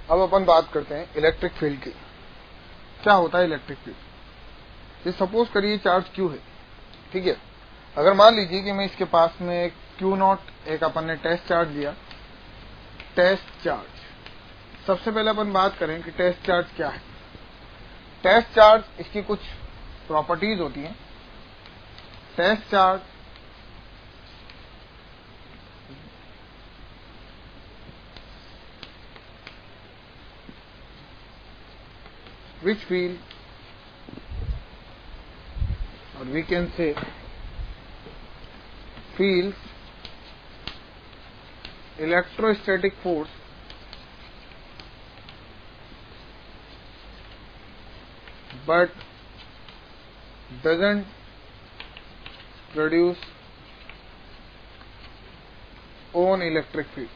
अब अपन बात करते हैं इलेक्ट्रिक फील्ड की। क्या होता है इलेक्ट्रिक फील्ड? ये सपोज करिए चार्ज Q है, ठीक है। अगर मान लीजिए कि मैं इसके पास में Q0 एक अपन ने टेस्ट चार्ज दिया, टेस्ट चार्ज। सबसे पहले अपन बात करें कि टेस्ट चार्ज क्या है। टेस्ट चार्ज, इसकी कुछ प्रॉपर्टीज होती हैं। Test charge which feel, or we can say feels electrostatic force but doesn't produce own electric field।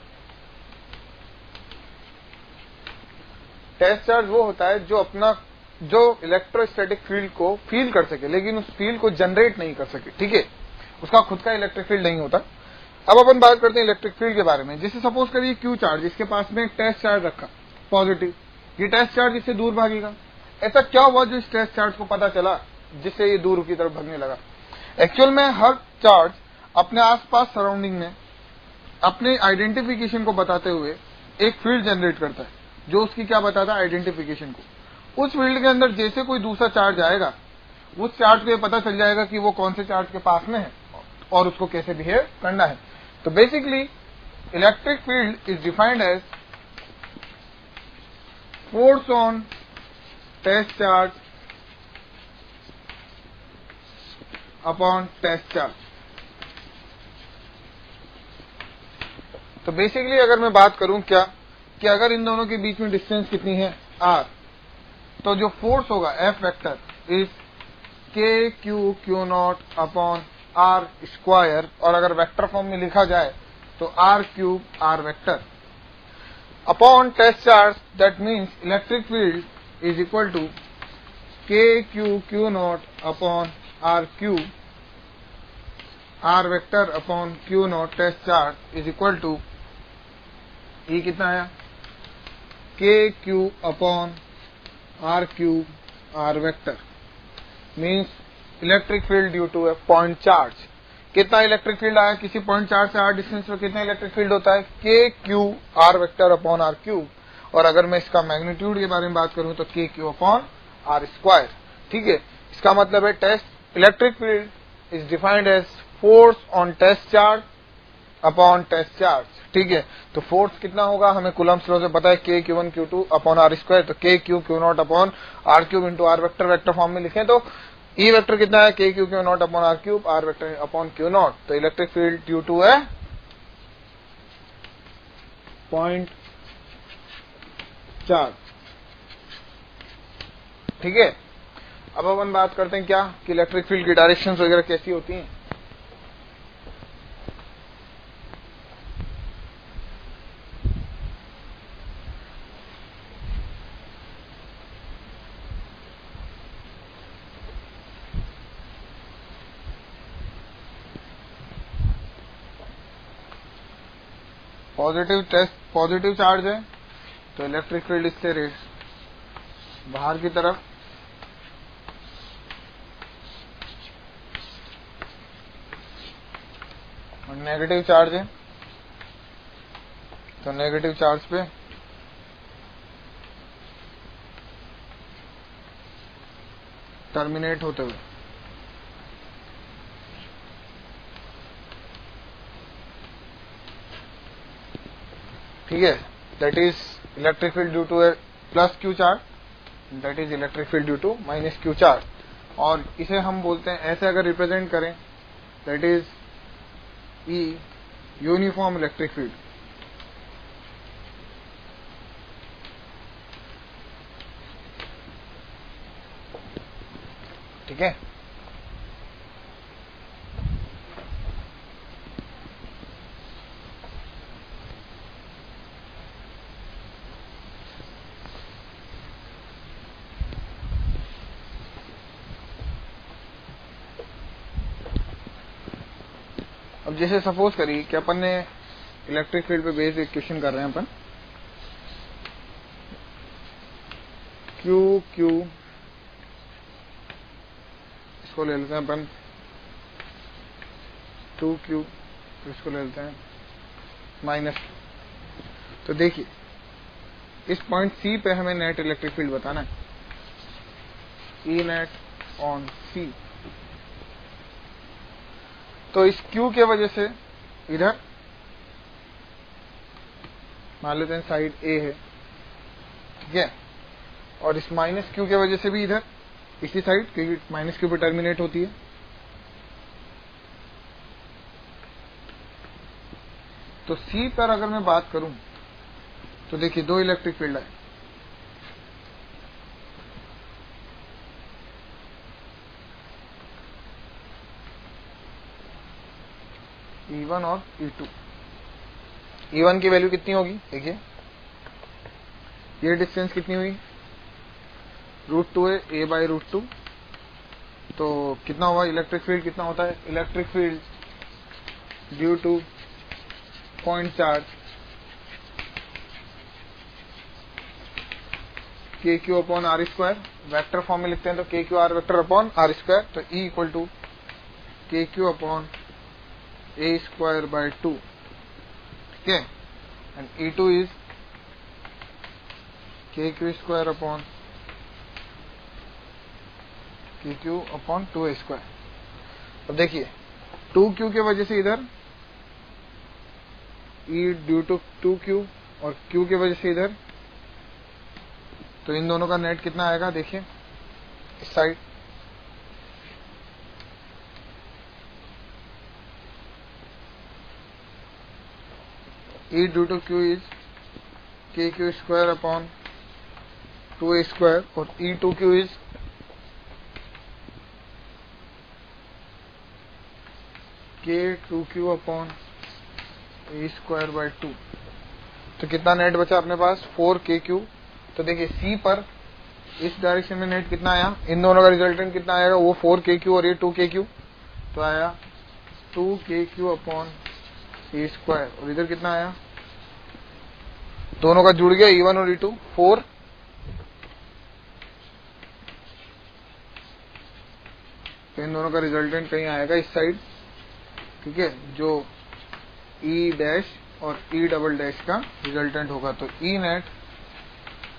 Test charge वो होता है जो इलेक्ट्रोस्टैटिक फील्ड को फील कर सके, लेकिन उस फील्ड को जनरेट नहीं कर सके, ठीक है। उसका खुद का इलेक्ट्रिक फील्ड नहीं होता। अब अपन बात करते हैं इलेक्ट्रिक फील्ड के बारे में। जैसे सपोज करिए Q चार्ज, इसके पास में एक टेस्ट चार्ज रखा पॉजिटिव, ये टेस्ट चार्ज इससे दूर भागेगा। ऐसा क्या हुआ जो इस टेस्ट चार्ज को पता चला जिससे ये दूर की तरफ भागने लगा? एक्चुअल में हर चार्ज अपने आसपास सराउंडिंग में अपने आइडेंटिफिकेशन को बताते हुए एक फील्ड जनरेट करता है, जो उसकी क्या बताता है, आइडेंटिफिकेशन को। उस फील्ड के अंदर जैसे कोई दूसरा चार्ज आएगा, उस चार्ज को ये पता चल जाएगा कि वो कौन से चार्ज के पास में है और उसको कैसे बिहेव करना है। तो basically electric field is defined as force on test charge upon test charge. तो बेसिकली अगर मैं बात करूं क्या कि अगर इन दोनों के बीच में डिस्टेंस कितनी है, r, तो जो फोर्स होगा F vector is KQ0 upon r square, और अगर वेक्टर फॉर्म में लिखा जाए तो r³ r vector upon test charge. That means electric field is equal to KQ0 upon r³ r vector upon Q0 test charge is equal to, ये कितना आया, KQ upon r³ r vector. Means electric field due to a point charge. कितना electric field आया किसी point charge से r distance पर, कितना electric field होता है, KQ r vector upon r³। और अगर मैं इसका मैग्नीट्यूड के बारे में बात करूं तो KQ अपॉन r स्क्वायर, ठीक है। इसका मतलब है test electric field is defined as force on test charge upon test charge, ठीक है। तो फोर्स कितना होगा हमें कूलम्ब्स लॉ से पता है, KQ1 Q2 upon r square. तो KQ Q0 upon r³ into r vector, vector form में लिखें तो E वेक्टर कितना है, KQ Q0 upon r³, r vector upon Q0। तो इलेक्ट्रिक फील्ड ड्यू टू है पॉइंट चार्ज, ठीक है। अब अपन बात करते हैं क्या कि इलेक्ट्रिक फील्ड की डायरेक्शंस वगैरह कैसी होती हैं। पॉजिटिव चार्ज है तो इलेक्ट्रिक फील्ड इससे बाहर की तरफ, और नेगेटिव चार्ज है तो नेगेटिव चार्ज पे टर्मिनेट होते हुए, ठीक है। That is electric field due to a plus Q charge, that is electric field due to minus Q charge. और इसे हम बोलते हैं, ऐसे अगर रिप्रेजेंट करें, that is E uniform electric field, ठीक है। अब जैसे सपोज करिए कि अपन ने इलेक्ट्रिक फील्ड पे बेस्ड इक्वेशन कर रहे हैं अपन, क्यू क्यू, इसको ले लेते हैं अपन 2Q, इसको ले लेते हैं -2। तो देखिए इस पॉइंट C पे हमें नेट इलेक्ट्रिक फील्ड बताना है, E नेट ऑन C। तो इस Q के वजह से इधर मान लेते हैं साइड A है, ठीक है, और इस -Q के वजह से भी इधर इसी साइड, क्योंकि -Q पे टर्मिनेट होती है। तो C पर अगर मैं बात करूं तो देखिए दो इलेक्ट्रिक फील्ड है, E1 और E2। E1 की वैल्यू कितनी होगी, देखिए ये डिस्टेंस कितनी हुई, √2 है, A/√2। तो कितना हुआ इलेक्ट्रिक फील्ड, कितना होता है electric field due to point charge KQ/R², vector form में लिखते हैं तो KQ R/R²। तो E = KQ/A²/2, ठीक है, एंड E2 इज KQ/2A²। अब देखिए 2Q के वजह से इधर E ड्यू टू 2Q और Q के वजह से इधर, तो इन दोनों का नेट कितना आएगा, देखिए इस side E due to Q is KQ²/2A² और E2Q इज K2Q/A²/2। तो कितना नेट बचा अपने पास, 4KQ। तो देखिए C पर इस डायरेक्शन में नेट कितना आया, इन दोनों का रिजल्टेंट कितना आएगा, वो 4KQ और ये 2KQ। तो आया 2KQ/A², और इधर कितना आया, दोनों का जुड़ गया E1 और E2 4। तो इन दोनों का रिजल्टेंट कहीं आएगा इस साइड, ठीक है, जो E डैश और E डबल डैश का रिजल्टेंट होगा। तो E net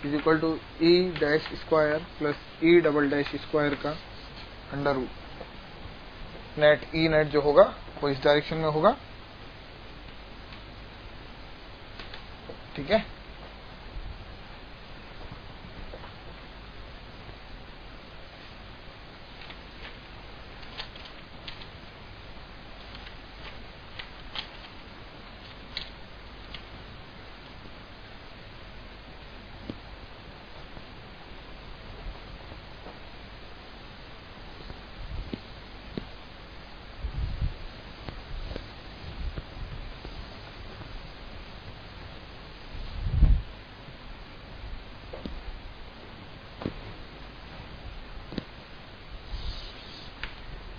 is equal to E dash square plus E double dash square का under root. Net E net जो होगा वो इस डायरेक्शन में होगा, ठीक है।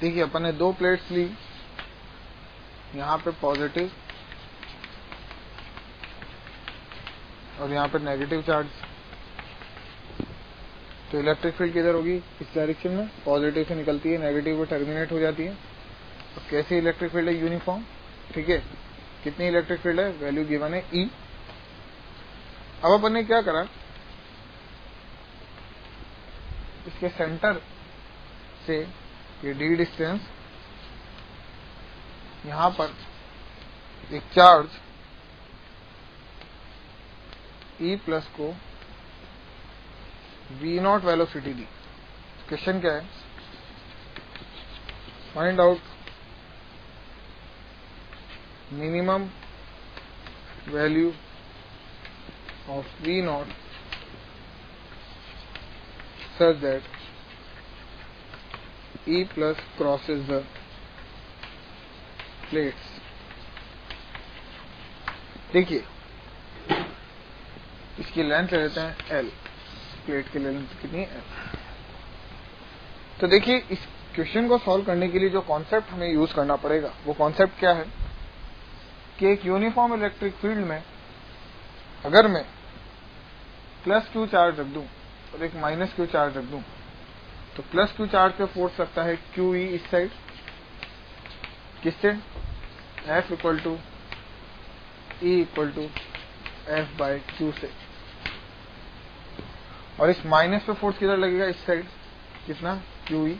देखिए अपन ने दो प्लेट्स ली, यहाँ पे पॉजिटिव और यहाँ पे नेगेटिव चार्ज। तो इलेक्ट्रिक फील्ड किधर होगी, इस डायरेक्शन में, पॉजिटिव से निकलती है, नेगेटिव पे टर्मिनेट हो जाती है। तो कैसी इलेक्ट्रिक फील्ड है, यूनिफॉर्म, ठीक है। कितनी इलेक्ट्रिक फील्ड है, वैल्यू गिवन है E। अब अपन ने क्या करा, इसके सेंटर से ये D डिस्टेंस, यहां पर एक चार्ज E प्लस को V0 वेलोसिटी दी। क्वेश्चन क्या है, find out minimum value of V0 such that E plus crosses the plates। देखिए इसकी लेंथ ले लेते हैं L, प्लेट की लेंथ कितनी है L। तो देखिए इस क्वेश्चन को सॉल्व करने के लिए जो कॉन्सेप्ट हमें यूज करना पड़ेगा वो कॉन्सेप्ट क्या है कि एक यूनिफॉर्म इलेक्ट्रिक फील्ड में अगर मैं +Q चार्ज रख दूं और एक माइनस क्यू चार्ज रख दूं, तो प्लस क्यू चार्ज पे फोर्स लगता है क्यू ई इस साइड, किससे? F equal to E equal to F by Q से। और इस माइनस पे फोर्स किधर लगेगा? इस साइड, कितना? Q E.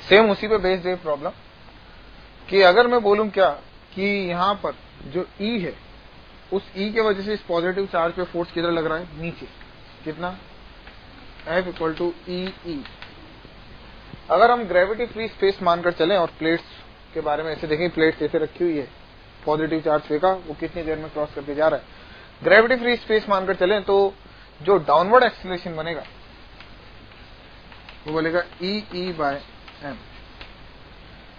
सेम उसी पे बेस्ड है प्रॉब्लम कि अगर मैं बोलूं क्या कि यहां पर जो ई है, उस ई के वजह से इस पॉजिटिव चार्ज पे फोर्स किधर लग रहा है? नीचे, कितना? एफ इक्वल टू ई ई। अगर हम ग्रेविटी फ्री स्पेस मानकर चलें और प्लेट्स के बारे में ऐसे देखें, प्लेट्स ऐसे रखी हुई है, पॉजिटिव चार्ज फेंका, वो कितनी देर में क्रॉस करके जा रहा है, ग्रेविटी फ्री स्पेस मानकर चलें, तो जो डाउनवर्ड एक्सीलरेशन बनेगा वो बोलेगा ई ई बाय एम।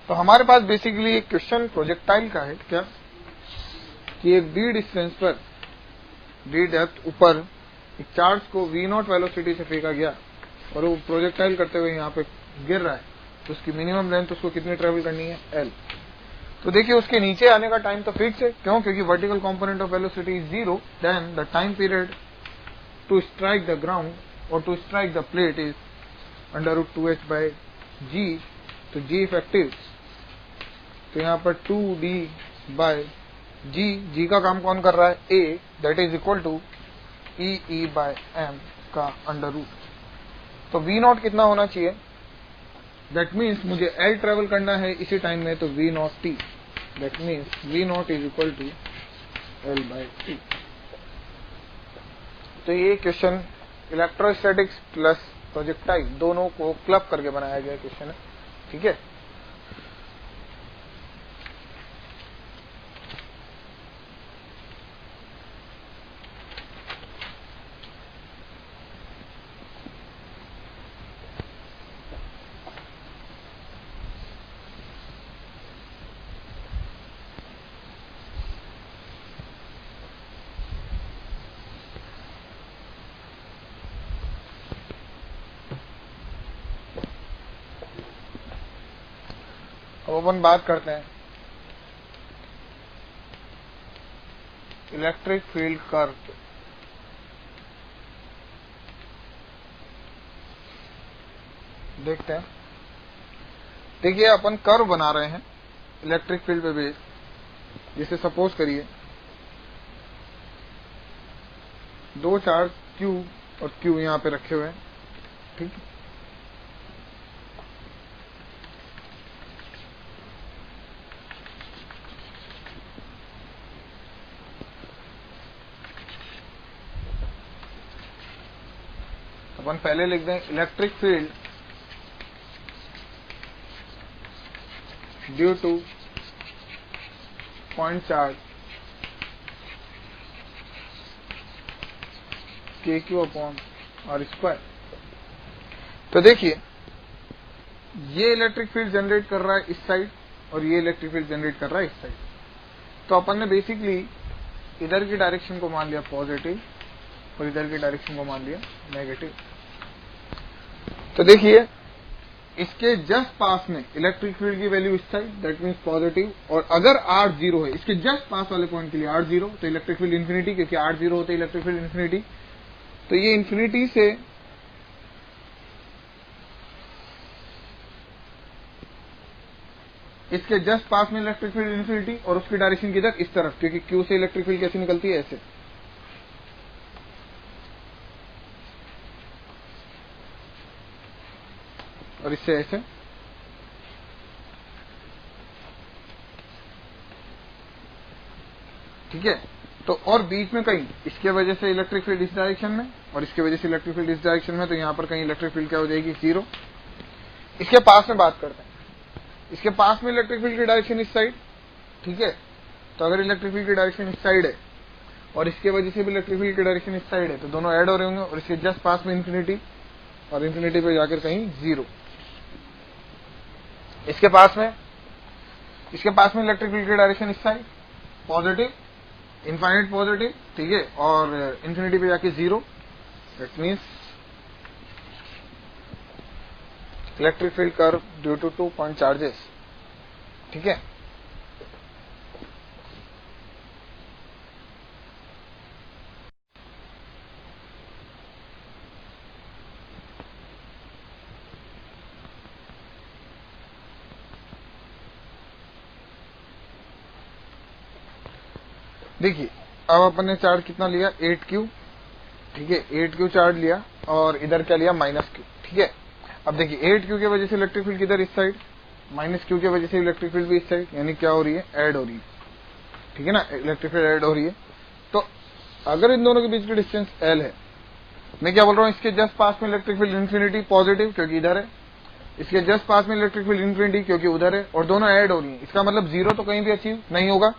तो हमारे पास बेसिकली एक क्वेश्चन प्रोजेक्टाइल का है, क्या कि एक डी डिस्टेंस पर, डी डेप्थ ऊपर एक चार्ज को वी नॉट वेलोसिटी से फेंका गया और वो प्रोजेक्टाइल करते हुए यहाँ पे गिर रहा है, तो उसकी मिनिमम लेंथ उसको कितनी ट्रेवल करनी है? एल। तो देखिए उसके नीचे आने का टाइम तो फिक्स है, क्यों? क्योंकि vertical component of velocity is 0, then the time period to strike the ground और to strike the plate is √2h by g. तो जी इफेक्टिव, तो यहाँ पर 2d बाय जी का काम कौन कर रहा है? A, that is equal to E E by M का अंडर रूट। तो वी नॉट कितना होना चाहिए? दैट मीन्स मुझे एल ट्रेवल करना है इसी टाइम में, तो V naught T, that means V naught is equal to L by T. तो ये क्वेश्चन इलेक्ट्रोस्टैटिक्स प्लस प्रोजेक्टाइल दोनों को क्लब करके बनाया गया क्वेश्चन है, ठीक है। अब अपन बात करते हैं इलेक्ट्रिक फील्ड कर्व। देखते हैं, देखिए अपन कर्व बना रहे हैं इलेक्ट्रिक फील्ड पे बेस, जिसे सपोज करिए दो चार्ज Q और Q यहाँ पे रखे हुए हैं, ठीक है। अपन पहले लिख दें electric field due to point charge KQ/R²। तो देखिए ये इलेक्ट्रिक फील्ड जनरेट कर रहा है इस साइड और ये इलेक्ट्रिक फील्ड जनरेट कर रहा है इस साइड। तो अपन ने बेसिकली इधर की डायरेक्शन को मान लिया पॉजिटिव और इधर की डायरेक्शन को मान लिया नेगेटिव। तो देखिए इसके जस्ट पास में इलेक्ट्रिक फील्ड की वैल्यू इस साइड, दैट मीन्स पॉजिटिव, और अगर R 0 है, इसके जस्ट पास वाले पॉइंट के लिए R 0, तो इलेक्ट्रिक फील्ड इन्फिनिटी, क्योंकि R 0 होते इलेक्ट्रिक फील्ड इन्फिनिटी। तो ये इन्फिनिटी से इसके जस्ट पास में इलेक्ट्रिक फील्ड इन्फिनिटी और उसकी डायरेक्शन किधर? इस तरफ, क्योंकि Q से इलेक्ट्रिक फील्ड कैसे निकलती है? ऐसे। और इससे ऐसे। ठीक है। तो और बीच में कहीं इसके वजह से इलेक्ट्रिक फील्ड इस डायरेक्शन में और इसके वजह से इलेक्ट्रिक फील्ड इस डायरेक्शन में, तो यहां पर कहीं इलेक्ट्रिक फील्ड क्या हो जाएगी? 0। इसके पास में बात करते हैं, इसके पास में इलेक्ट्रिक फील्ड की डायरेक्शन इस साइड, ठीक है। तो अगर इलेक्ट्रिक फील्ड की डायरेक्शन इस साइड है और इसके वजह से भी इलेक्ट्रिक फील्ड की डायरेक्शन इस साइड है, तो दोनों ऐड हो रहे होंगे, और इसके जस्ट पास में इन्फिनिटी और इन्फिनिटी पे जाकर कहीं 0। इसके पास में इलेक्ट्रिक फील्ड की डायरेक्शन इस साइड पॉजिटिव, इनफाइनाइट पॉजिटिव, ठीक है, और इन्फिनिटी पे जाके 0। That means electric field curve due to 2 point charges, ठीक है। देखिए अब अपन ने चार्ज कितना लिया 8q, ठीक है 8q चार्ज लिया और इधर क्या लिया -q, ठीक है। अब देखिए 8q की वजह से इलेक्ट्रिक फील्ड किधर इस साइड, -q की वजह से इलेक्ट्रिक फील्ड भी इस साइड, यानी क्या हो रही है ऐड हो रही है, ठीक है ना, इलेक्ट्रिक फील्ड ऐड हो रही है। तो अगर इन दोनों के बीच की डिस्टेंस l है, मैं क्या बोल रहा हूँ इसके जस्ट पास में इलेक्ट्रिक फील्ड इन्फिनिटी पॉजिटिव क्योंकि इधर है, इसके जस्ट पास में इलेक्ट्रिक फील्ड इन्फिनिटी क्योंकि उधर है, और दोनों ऐड हो रही है। इसका मतलब जीरो तो कहीं भी अचीव नहीं होगा,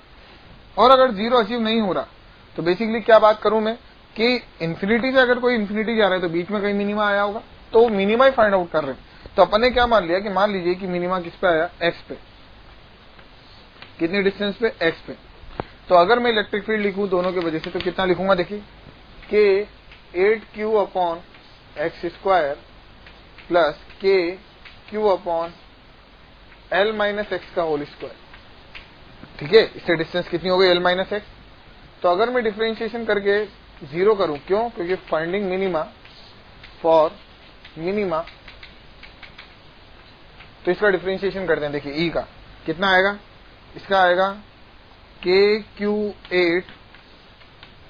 और अगर जीरो अचीव नहीं हो रहा तो बेसिकली क्या बात करूं मैं कि इन्फिनिटी से अगर कोई इन्फिनिटी जा रहा है तो बीच में कहीं मिनिमा आया होगा, तो मिनिमा ही फाइंड आउट कर रहे हैं। तो अपन ने क्या मान लिया कि मान लीजिए कि मिनिमा किस पे आया x पे, कितनी डिस्टेंस पे x पे। तो अगर मैं इलेक्ट्रिक फील्ड लिखूं दोनों की वजह से तो कितना लिखूंगा, देखिए कि 8q upon x square plus q upon l minus x का होल स्क्वायर, ठीक है। इससे डिस्टेंस कितनी हो गई l माइनस एक्स। तो अगर मैं डिफरेंशिएशन करके जीरो करूं, क्यों, क्योंकि फाइंडिंग मिनिमा फॉर मिनिमा, तो इसका डिफरेंशिएशन करते हैं। देखिए ई का कितना आएगा, इसका आएगा KQ8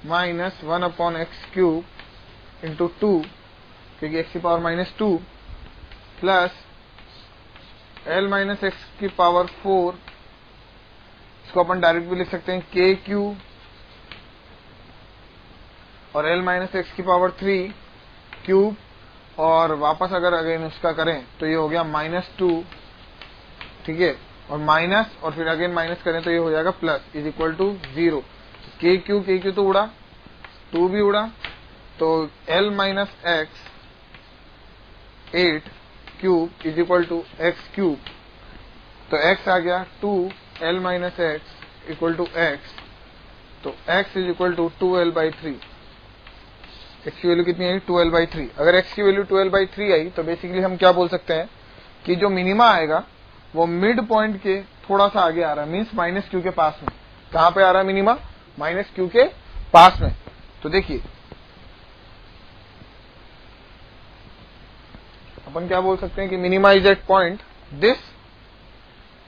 minus 1 upon x cube into 2 क्योंकि x की power -2 plus l minus x की पावर 4, इसको अपन डायरेक्ट भी लिख सकते हैं KQ और l माइनस एक्स की पावर 3 क्यूब, और वापस अगर अगेन उसका करें तो ये हो गया -2, ठीक है, और माइनस और फिर अगेन माइनस करें तो ये हो जाएगा plus is equal to 0। KQ तो उड़ा, 2 भी उड़ा, तो l minus x 8 cube is equal to x cube, तो x आ गया 2l minus x equal to x, तो x is equal to 2l/3। x की वैल्यू कितनी आई 2l/3। अगर x की वैल्यू 2l/3 आई तो बेसिकली हम क्या बोल सकते हैं कि जो मिनिमा आएगा वो मिड पॉइंट के थोड़ा सा आगे आ रहा है, मीन्स -q के पास में। कहां पे आ रहा है मिनिमा, -q के पास में। तो देखिए अपन क्या बोल सकते हैं कि minima is at point this,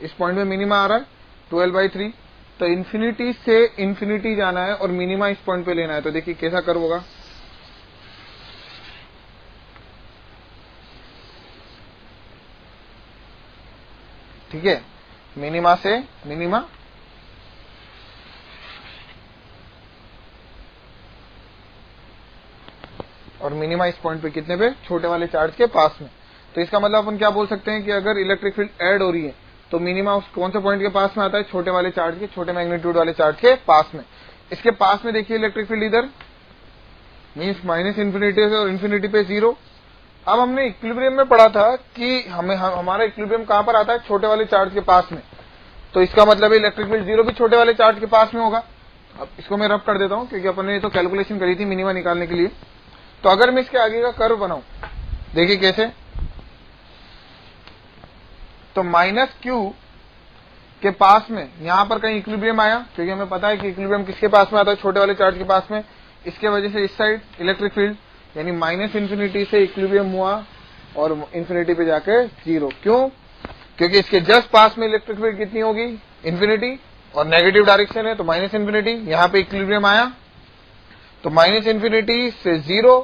इस पॉइंट में मिनिमा आ रहा है 2l/3। तो इन्फिनिटी से इन्फिनिटी जाना है और मिनिमा इस पॉइंट पे लेना है। तो देखिए कैसा कर्व होगा, ठीक है, मिनिमा से मिनिमा, और मिनिमा इस पॉइंट पे कितने पे, छोटे वाले चार्ज के पास में। तो इसका मतलब अपन क्या बोल सकते हैं कि अगर इलेक्ट्रिक फील्ड ऐड हो रही है तो मिनिमा उस कौन से पॉइंट के पास में आता है, छोटे वाले चार्ज के, छोटे मैग्नीट्यूड वाले चार्ज के पास में। इसके पास में देखिए इलेक्ट्रिक फील्ड इधर मीन्स -इन्फिनिटी से और इन्फिनिटी पे 0। अब हमने इक्विलिब्रियम में पढ़ा था कि हमारा इक्विलिब्रियम कहां पर आता है, छोटे वाले चार्ज के पास में। तो इसका मतलब इलेक्ट्रिक फील्ड 0 भी छोटे वाले चार्ज के पास में होगा। अब इसको मैं रब कर देता हूं क्योंकि अपन ने तो कैलकुलेशन करी थी मिनिमा निकालने के लिए। तो अगर मैं इसके आगे का कर्व बनाऊं, देखिए कैसे, तो -q के पास में यहां पर कहीं इक्विलिब्रियम आया, क्योंकि हमें पता है कि इक्विलिब्रियम किसके पास में आता है, छोटे वाले चार्ज के पास में। इसके वजह से इस साइड इलेक्ट्रिक फील्ड यानी -इन्फिनिटी से इक्विलिब्रियम हुआ और इन्फिनिटी पे जाके 0। क्यों, क्योंकि इसके जस्ट पास में इलेक्ट्रिक फील्ड कितनी होगी, इन्फिनिटी, और नेगेटिव डायरेक्शन है तो -इन्फिनिटी। यहां पे इक्विलिब्रियम आया तो -इन्फिनिटी से 0,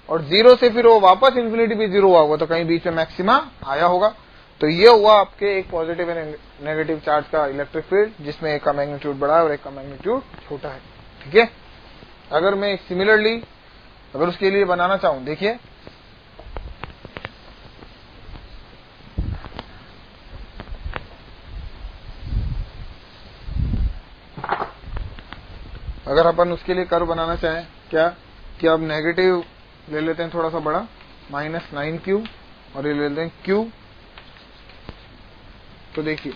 और 0 से फिर वो वापस इन्फिनिटी पे 0 हुआ होगा, तो कहीं बीच में मैक्सिमा आया होगा। तो ये हुआ आपके एक पॉजिटिव एंड नेगेटिव चार्ज का इलेक्ट्रिक फील्ड, जिसमें एक का मैग्नीट्यूड बड़ा है और एक का मैग्नीट्यूड छोटा है, ठीक है। अगर मैं सिमिलरली अगर उसके लिए बनाना चाहूं, देखिए अगर अपन उसके लिए कर्व बनाना चाहें क्या, कि अब नेगेटिव ले लेते हैं थोड़ा सा बड़ा, -9q, और ये ले लेते हैं q। तो देखिए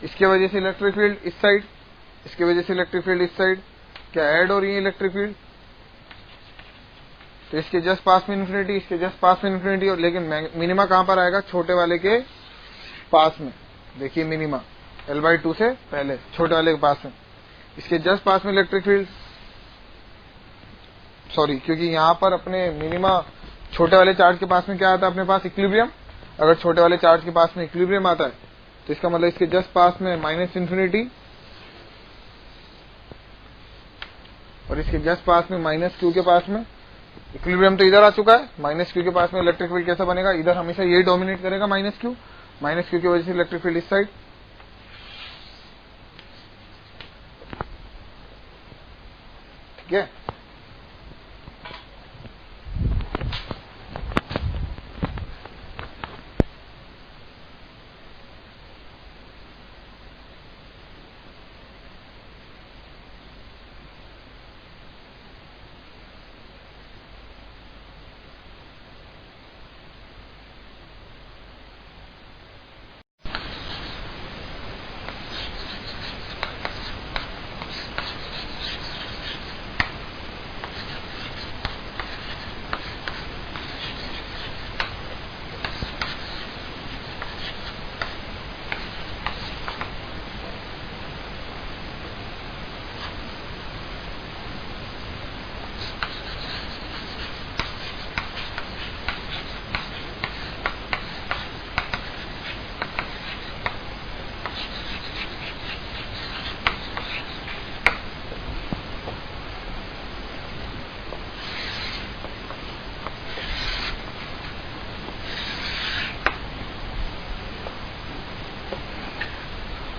इसके वजह से इलेक्ट्रिक फील्ड इस साइड, इसके वजह से इलेक्ट्रिक फील्ड इस साइड क्या ऐड हो रही है इलेक्ट्रिक फील्ड। तो इसके जस्ट पास में इन्फिनिटी, इसके जस्ट पास में इन्फिनिटी, और लेकिन मिनिमा कहां पर आएगा, छोटे वाले के पास में। देखिए मिनिमा l/2 से पहले छोटे वाले के पास में, इसके जस्ट पास में इलेक्ट्रिक फील्ड, सॉरी क्योंकि यहां पर अपने मिनिमा छोटे वाले चार्ज के पास में क्या आता है अपने पास, इक्विलिब्रियम। अगर छोटे वाले चार्ज के पास में इक्विलिब्रियम आता है तो इसका मतलब इसके जस्ट पास में -इन्फिनिटी और इसके जस्ट पास में माइनस क्यू के पास में इक्विलिब्रियम तो इधर आ चुका है, माइनस क्यू के पास में इलेक्ट्रिक फील्ड कैसा बनेगा, इधर हमेशा यही डोमिनेट करेगा माइनस क्यू की वजह से इलेक्ट्रिक फील्ड इस साइड। ठीक है,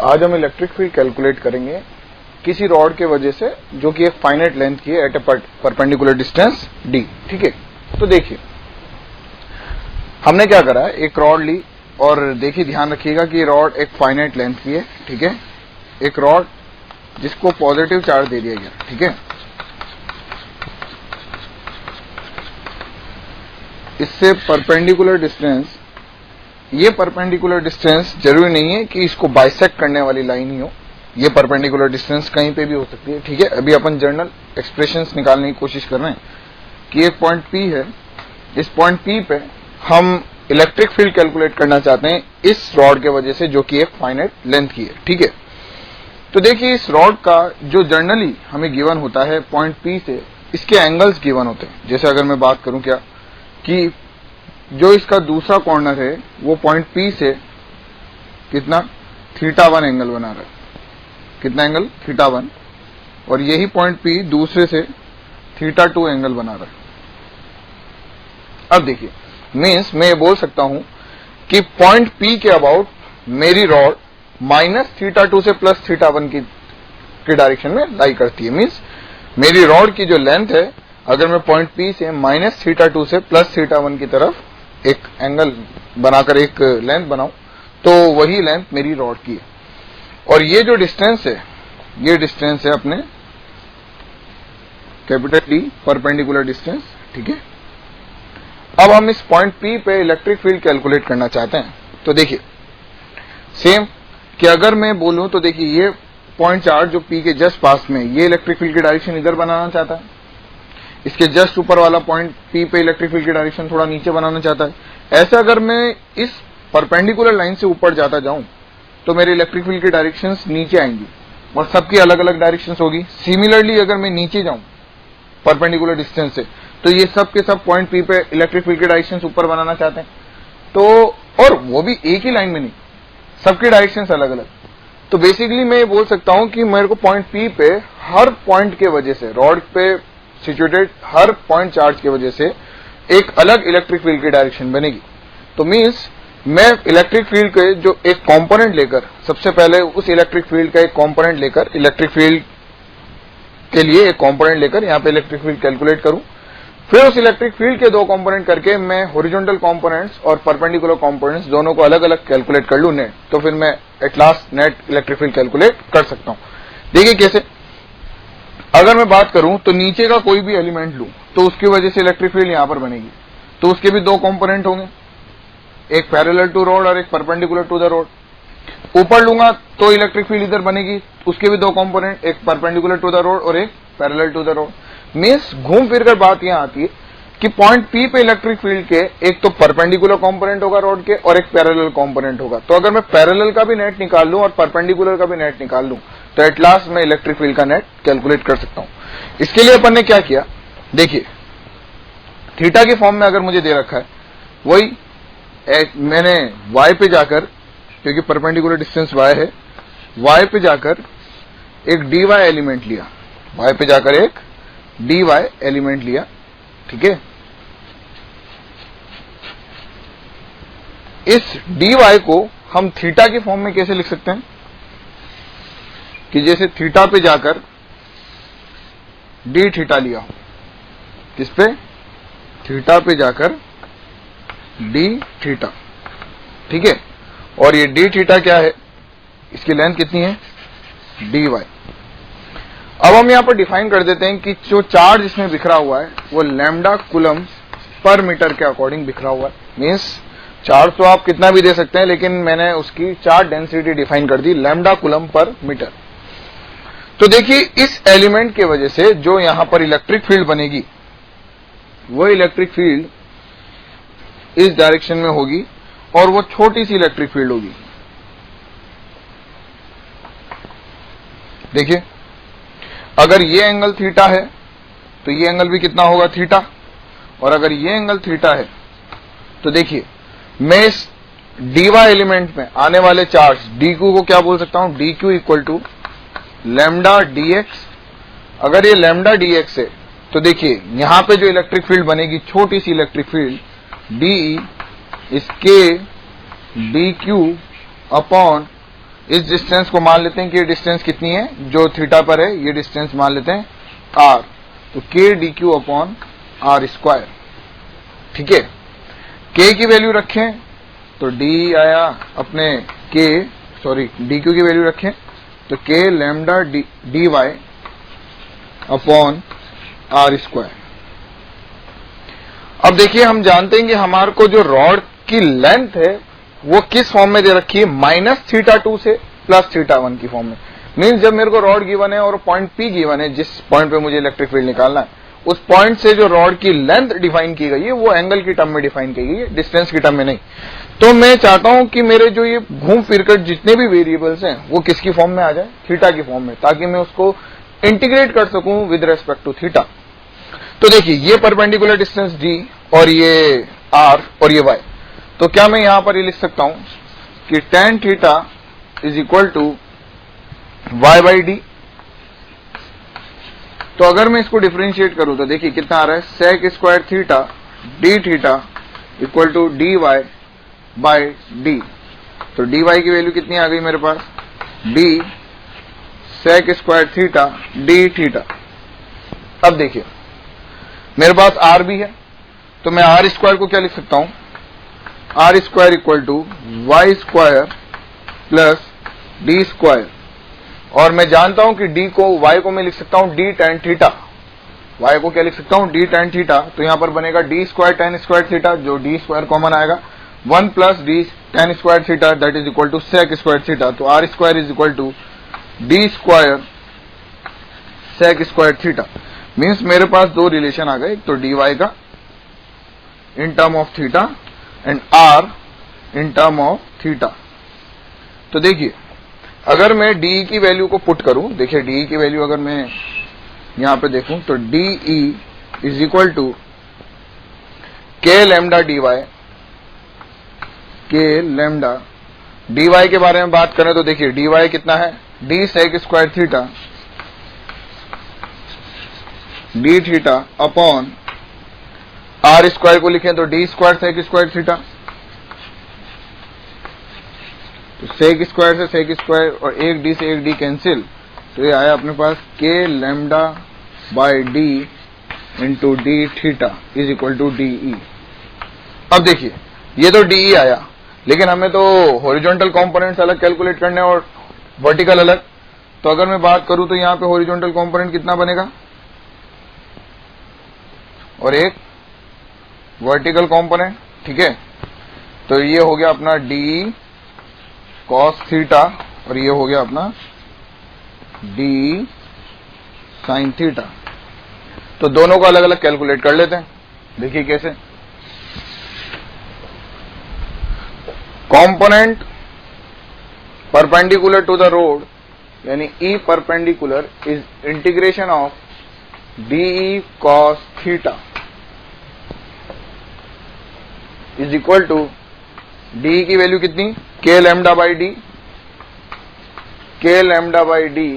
आज हम इलेक्ट्रिक फील्ड कैलकुलेट करेंगे किसी रॉड के वजह से जो कि एक फाइनाइट लेंथ की है एट ए परपेंडिकुलर डिस्टेंस डी। ठीक है, तो देखिए हमने क्या करा है, एक रॉड ली और देखिए ध्यान रखिएगा कि रॉड एक फाइनाइट लेंथ की है। ठीक है, एक रॉड जिसको पॉजिटिव चार्ज दे दिया गया। ठीक है, इससे परपेंडिकुलर डिस्टेंस, ये परपेंडिकुलर डिस्टेंस जरूरी नहीं है कि इसको बाइसेक्ट करने वाली लाइन ही हो, ये परपेंडिकुलर डिस्टेंस कहीं पे भी हो सकती है। ठीक है, अभी अपन जनरल एक्सप्रेशंस निकालने की कोशिश कर रहे हैं कि एक पॉइंट P है, इस पॉइंट P पे हम इलेक्ट्रिक फील्ड कैलकुलेट करना चाहते हैं इस रॉड के वजह से जो कि एक फाइनाइट लेंथ की है। ठीक है, तो देखिए इस रॉड का जो जनरली हमें गिवन होता है पॉइंट P से, इसके एंगल्स गिवन होते हैं। जैसे अगर मैं बात करूं क्या कि जो इसका दूसरा कॉर्नर है वो पॉइंट P से कितना θ1 एंगल बना रहा है, कितना एंगल θ1, और यही पॉइंट P दूसरे से θ2 एंगल बना रहा है। अब देखिए मीन्स मैं ये बोल सकता हूं कि पॉइंट P के अबाउट मेरी रॉड माइनस θ2 से प्लस θ1 की डायरेक्शन में लाई करती है। मीन्स मेरी रॉड की जो लेंथ है, अगर मैं पॉइंट P से माइनस θ2 से प्लस θ1 की तरफ एक एंगल बनाकर एक लेंथ बनाऊं तो वही लेंथ मेरी रॉड की है। और ये जो डिस्टेंस है, ये डिस्टेंस है अपने कैपिटल D, परपेंडिकुलर डिस्टेंस। ठीक है, अब हम इस पॉइंट P पे इलेक्ट्रिक फील्ड कैलकुलेट करना चाहते हैं। तो देखिए सेम कि अगर मैं बोलूं तो देखिए ये पॉइंट चार्ज जो P के जस्ट पास में, ये इलेक्ट्रिक फील्ड की डायरेक्शन इधर बनाना चाहता है, इसके जस्ट ऊपर वाला पॉइंट P पे इलेक्ट्रिक फील्ड की डायरेक्शन थोड़ा नीचे बनाना चाहता है। ऐसा अगर मैं इस परपेंडिकुलर लाइन से ऊपर जाता जाऊं तो मेरे इलेक्ट्रिक फील्ड की डायरेक्शंस नीचे आएंगी और सबकी अलग अलग डायरेक्शंस होगी। सिमिलरली अगर मैं नीचे जाऊं परपेंडिकुलर डिस्टेंस से तो ये सब के सब पॉइंट P पे इलेक्ट्रिक फील्ड की डायरेक्शंस ऊपर बनाना चाहते हैं, तो और वो भी एक ही लाइन में नहीं, सबकी डायरेक्शंस अलग अलग। तो बेसिकली मैं ये बोल सकता हूं कि मेरे को पॉइंट P पे हर पॉइंट के वजह से, रॉड पे सिचुएटेड हर पॉइंट चार्ज की वजह से एक अलग इलेक्ट्रिक फील्ड की डायरेक्शन बनेगी। तो मींस मैं इलेक्ट्रिक फील्ड के जो एक कंपोनेंट लेकर, सबसे पहले उस इलेक्ट्रिक फील्ड का एक कंपोनेंट लेकर, इलेक्ट्रिक फील्ड के लिए एक कंपोनेंट लेकर यहाँ पे इलेक्ट्रिक फील्ड कैलकुलेट करूं, फिर उस इलेक्ट्रिक फील्ड के दो कंपोनेंट करके मैं हॉरिजॉन्टल कंपोनेंट्स और परपेंडिकुलर कंपोनेंट्स दोनों को अलग अलग कैलकुलेट कर लूं नेट, तो फिर मैं at last net electric field calculate कर सकता हूं। देखिए कैसे, अगर मैं बात करूं तो नीचे का कोई भी एलिमेंट लूं तो उसकी वजह से इलेक्ट्रिक फील्ड यहां पर बनेगी, तो उसके भी दो कंपोनेंट होंगे, एक पैरेलल टू रॉड और एक परपेंडिकुलर टू द रॉड। ऊपर लूंगा तो इलेक्ट्रिक फील्ड इधर बनेगी, उसके भी दो कंपोनेंट, एक परपेंडिकुलर टू द रॉड और एक parallel to the rod. Means घूम फिर कर बात यहां आती है कि पॉइंट P पे इलेक्ट्रिक फील्ड के एक तो परपेंडिकुलर कंपोनेंट होगा रॉड के और एक पैरेलल कंपोनेंट होगा। तो अगर मैं पैरेलल का भी नेट निकाल लूं और परपेंडिकुलर का भी नेट निकाल लूं तो एट लास्ट मैं इलेक्ट्रिक फील्ड का नेट कैलकुलेट कर सकता हूं। इसके लिए अपन ने क्या किया, देखिए थीटा के फॉर्म में अगर मुझे दे रखा है, वही मैंने y पे जाकर, क्योंकि परपेंडिकुलर डिस्टेंस y है, y पे जाकर एक dy एलिमेंट लिया, y पे जाकर एक डी वाई एलिमेंट लिया, ठीक है। इस डी वाई को हम थीटा के फॉर्म में कैसे लिख सकते हैं कि जैसे थीटा पे जाकर डी थीटा लिया हो, किस पे, थीटा पे जाकर डी थीटा, ठीक है। और ये डी थीटा क्या है, इसकी लेंथ कितनी है, डी वाई। अब हम यहां पर डिफाइन कर देते हैं कि जो चार्ज इसमें बिखरा हुआ है वो लैम्डा कूलम्ब पर मीटर के अकॉर्डिंग बिखरा हुआ है। मीन्स चार्ज तो आप कितना भी दे सकते हैं, लेकिन मैंने उसकी चार्ज डेंसिटी डिफाइन कर दी लैम्डा कूलम्ब पर मीटर। तो देखिए इस एलिमेंट की वजह से जो यहां पर इलेक्ट्रिक फील्ड बनेगी वो इलेक्ट्रिक फील्ड इस डायरेक्शन में होगी और वो छोटी सी इलेक्ट्रिक फील्ड होगी। देखिए अगर ये एंगल थीटा है तो ये एंगल भी कितना होगा, थीटा। और अगर ये एंगल थीटा है तो देखिए मैं इस डी वाई एलिमेंट में आने वाले चार्ज डी क्यू को क्या बोल सकता हूं, D Q equal to lambda D X. अगर ये लैम्डा डी एक्स है तो देखिए यहां पे जो इलेक्ट्रिक फील्ड बनेगी, छोटी सी इलेक्ट्रिक फील्ड डी इस के डी क्यू अपॉन इस डिस्टेंस को मान लेते हैं कि ये डिस्टेंस कितनी है, जो थीटा पर है, ये डिस्टेंस मान लेते हैं आर, तो K D Q upon are square, ठीक है। के की वैल्यू रखें तो डी आया अपने के, सॉरी डी क्यू की वैल्यू रखें तो K lambda D Y upon are square. अब देखिए हम जानते हैं कि हमारे को जो रॉड की लेंथ है वो किस फॉर्म में दे रखी है, माइनस थीटा 2 से प्लस थीटा 1 की फॉर्म में। मीन्स जब मेरे को रॉड गिवन है और पॉइंट पी गिवन है, जिस पॉइंट पे मुझे इलेक्ट्रिक फील्ड निकालना है, उस पॉइंट से जो रॉड की लेंथ डिफाइन की गई है वो एंगल की टर्म में डिफाइन की गई है, डिस्टेंस की टर्म में नहीं। तो मैं चाहता हूं कि मेरे जो ये घूम फिरकर जितने भी वेरिएबल्स हैं वो किसकी फॉर्म में आ जाए, थीटा की फॉर्म में, ताकि मैं उसको इंटीग्रेट कर सकूं विद रेस्पेक्ट टू थीटा। तो देखिए ये परपेंडिकुलर डिस्टेंस डी और ये आर और ये वाई, तो क्या मैं यहां पर ये लिख सकता हूं कि tan theta is equal to Y by D. तो अगर मैं इसको डिफरेंशिएट करूं तो देखिए कितना आ रहा है, sec square theta D theta equal to D Y by D. तो डी वाई की वैल्यू कितनी आ गई मेरे पास, D sec square theta D theta. अब देखिए मेरे पास आर भी है, तो मैं आर स्क्वायर को क्या लिख सकता हूं, R square equal to Y square plus D square. और मैं जानता हूं कि डी को, वाई को मैं लिख सकता हूं डी टेन थीटा, वाई को क्या लिख सकता हूं, डी टेन थीटा। तो यहां पर बनेगा D square tan square theta, जो डी स्क्वायर कॉमन आएगा, 1 plus D tan square theta that is equal to sec square theta. तो R square is equal to D square sec square theta. Means मेरे पास दो relation आ गए, एक तो D Y का in term of theta and R in term of theta. तो देखिए अगर मैं डी की वैल्यू को पुट करूं, देखिए डी की वैल्यू अगर मैं यहां पे देखूं तो D E is equal to K lambda D Y, K lambda D Y के बारे में बात करें तो देखिए डी वाई कितना है, D sec square theta D theta upon are square को लिखें तो D square sec square theta. तो सेक स्क्वायर से सेक स्क्वायर और एक डी से एक डी कैंसिल, तो ये आया अपने पास K lambda by D into D theta is equal to D E. अब देखिए ये तो डी ई आया, लेकिन हमें तो हॉरिजॉन्टल कंपोनेंट्स अलग कैलकुलेट करने और वर्टिकल अलग। तो अगर मैं बात करूं तो यहां पे हॉरिजॉन्टल कंपोनेंट कितना बनेगा और एक वर्टिकल कंपोनेंट, ठीक है। तो ये हो गया अपना डी कॉस थीटा और ये हो गया अपना डी साइन थीटा। तो दोनों को अलग अलग कैलकुलेट कर लेते हैं, देखिए कैसे। Component perpendicular to the rod यानी E perpendicular is integration of D cos theta is equal to D की वैल्यू कितनी, K lambda by D, K lambda by D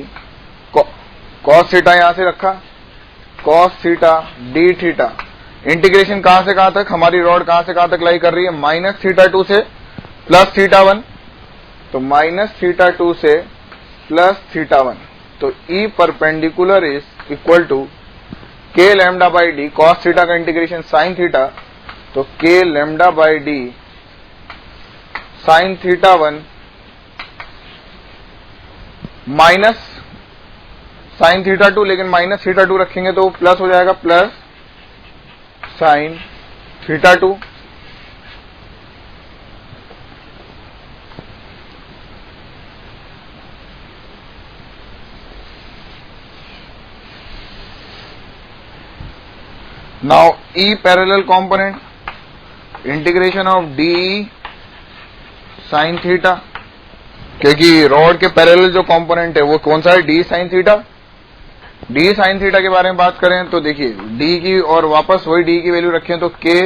cos theta यहां से रखा, cos theta D theta. Integration कहां से कहां तक, हमारी रॉड कहां से कहां तक लाई कर रही है, माइनस थीटा 2 से प्लस थीटा 1, तो माइनस थीटा 2 से प्लस थीटा 1। तो E perpendicular is equal to K lambda by D, cos theta का इंटीग्रेशन साइन थीटा, तो K lambda by D sine theta 1 minus sine theta 2, लेकिन minus theta 2 रखेंगे तो plus हो जाएगा, plus sine theta 2। Now E parallel component, integration of D sine theta, क्योंकि rod के parallel जो कंपोनेंट है वो कौन सा है, D sine theta. D sine theta के बारे में बात करें तो देखिए डी की, और वापस वही डी की वैल्यू रखें तो K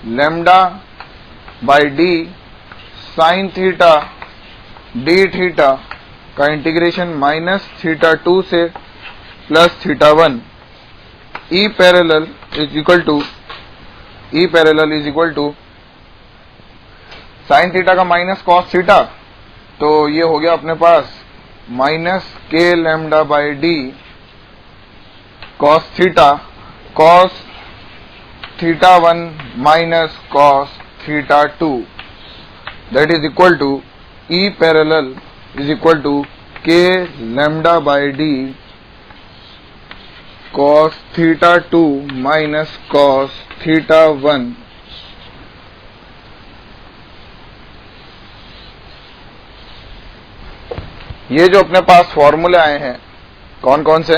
lambda by D sine theta D theta का इंटीग्रेशन माइनस थीटा 2 से plus theta 1। E parallel is equal to sine theta का माइनस कॉस थीटा, तो ये हो गया अपने पास minus K lambda by D cos theta 1 minus cos theta 2, that is equal to E parallel is equal to K lambda by D cos theta 2 minus cos theta 1। ये जो अपने पास फॉर्मूले आए हैं कौन कौन से,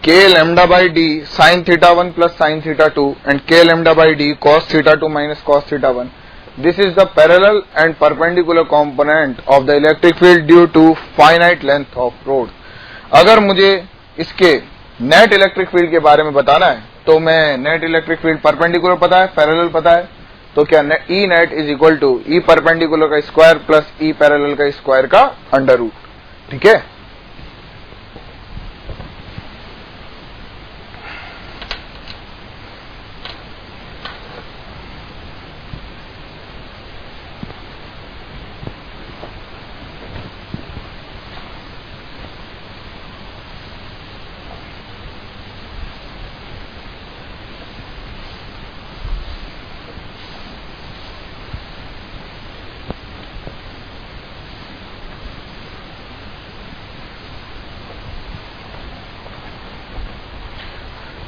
K lambda by D sine theta 1 plus sine theta 2 and K lambda by D cos theta 2 minus cos theta 1। This is the parallel and perpendicular component of the electric field due to finite length of rod. अगर मुझे इसके net electric field के बारे में बताना है तो मैं नेट इलेक्ट्रिक फील्ड परपेंडिकुलर पता है, पैरेलल पता है, तो क्या E net is equal to E perpendicular का स्क्वायर प्लस ई पैरेलल का स्क्वायर का अंडर रूट। ठीक है,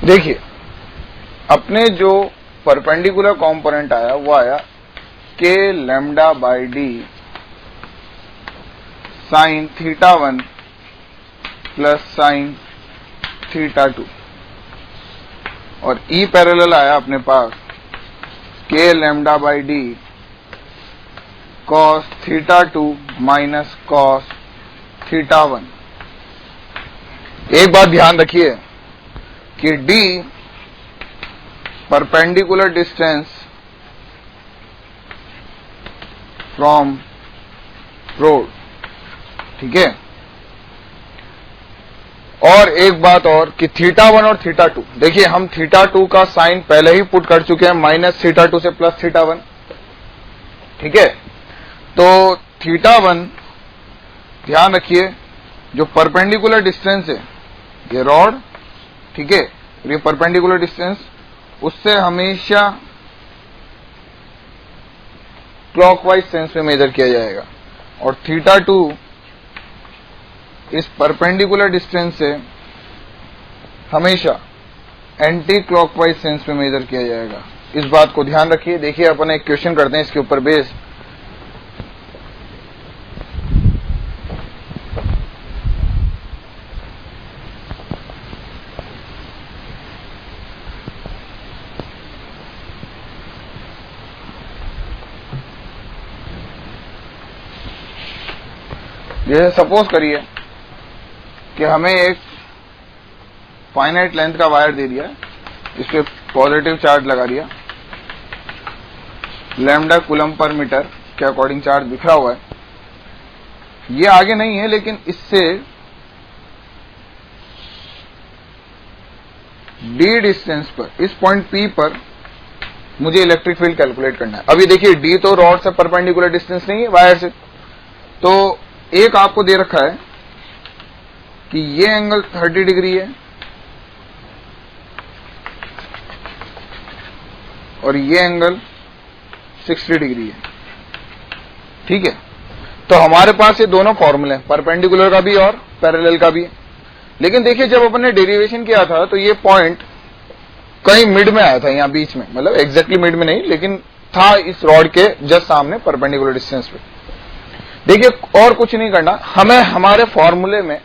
देखिए अपने जो परपेंडिकुलर कंपोनेंट आया वो आया के lambda by D sine theta 1 plus sine theta 2, और ई पैरेलल आया अपने पास K lambda by D cos theta 2 minus cos theta 1। एक बात ध्यान रखिए कि D perpendicular distance from road. ठीक है, और एक बात और कि थीटा 1 और थीटा 2, देखिए हम थीटा 2 का साइन पहले ही पुट कर चुके हैं, माइनस थीटा 2 से प्लस थीटा 1। ठीक है, तो थीटा 1 ध्यान रखिए जो परपेंडिकुलर डिस्टेंस है ये रॉड, ठीक है, ये परपेंडिकुलर डिस्टेंस उससे हमेशा क्लॉकवाइज सेंस में मेजर किया जाएगा, और थीटा 2 इस परपेंडिकुलर डिस्टेंस से हमेशा एंटी क्लॉकवाइज सेंस में मेजर किया जाएगा। इस बात को ध्यान रखिए। देखिए अपन एक क्वेश्चन करते हैं इसके ऊपर बेस। जैसे सपोज करिए कि हमें एक फाइनाइट लेंथ का वायर दे दिया है, इस पे पॉजिटिव चार्ज लगा दिया, लैम्डा कूलम पर मीटर के अकॉर्डिंग चार्ज बिखरा हुआ है। ये आगे नहीं है लेकिन इससे डी डिस्टेंस पर, इस पॉइंट पी पर मुझे इलेक्ट्रिक फील्ड कैलकुलेट करना है। अभी देखिए डी तो रॉड से परपेंडिकुलर डिस्टेंस नहीं है वायर से, तो एक आपको दे रखा है कि ये एंगल 30 डिग्री है और ये एंगल 60 डिग्री है, ठीक है। तो हमारे पास ये दोनों फॉर्मूले हैं, परपेंडिकुलर का भी और पैरेलल का भी है। लेकिन देखिए जब अपन ने डेरिवेशन किया था तो ये पॉइंट कहीं मिड में आया था, यहां बीच में, मतलब एग्जैक्टली मिड में नहीं, लेकिन था इस रॉड के जस्ट सामने परपेंडिकुलर डिस्टेंस पे। देखिए और कुछ नहीं करना, हमें हमारे फॉर्मूले में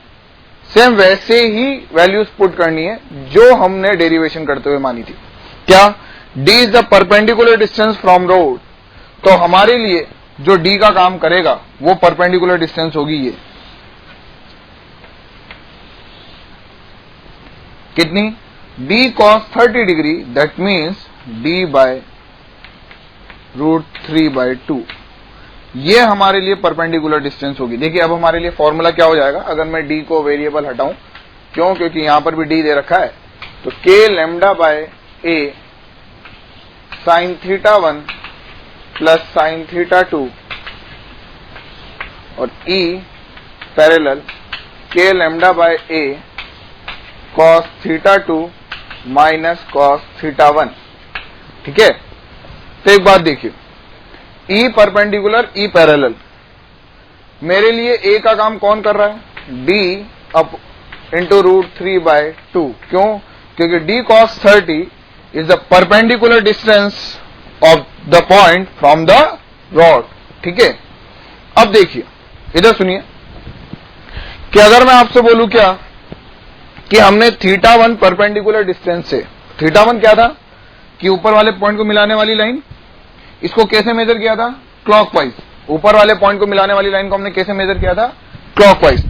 सेम वैसे ही वैल्यूज पुट करनी है जो हमने डेरिवेशन करते हुए मानी थी। क्या? D is the perpendicular distance from road, तो हमारे लिए जो डी का काम करेगा वो परपेंडिकुलर डिस्टेंस होगी ये कितनी? d cos 30 degree, that means d by √3/2, ये हमारे लिए परपेंडिकुलर डिस्टेंस होगी। देखिए अब हमारे लिए फॉर्मूला क्या हो जाएगा अगर मैं d को वेरिएबल हटाऊं, क्यों? क्योंकि यहां पर भी d दे रखा है, तो k lambda bye a sign theta 1 plus sine theta 2 और E parallel k lambda bye a cos theta 2 minus cos theta 1, ठीक है। तो एक बात देखिए, E परपेंडिकुलर E पैरेलल, मेरे लिए A का काम कौन कर रहा है? D अप इंटू √3/2, क्यों? क्योंकि D cos 30 is the perpendicular distance of the point from the rod, ठीक है। अब देखिए इधर सुनिए कि अगर मैं आपसे बोलूं क्या कि हमने थीटा 1 परपेंडिकुलर डिस्टेंस से, थीटा 1 क्या था कि ऊपर वाले पॉइंट को मिलाने वाली लाइन, इसको कैसे मेजर किया था? क्लॉकवाइज। ऊपर वाले पॉइंट को मिलाने वाली लाइन को हमने कैसे मेजर किया था? क्लॉकवाइज।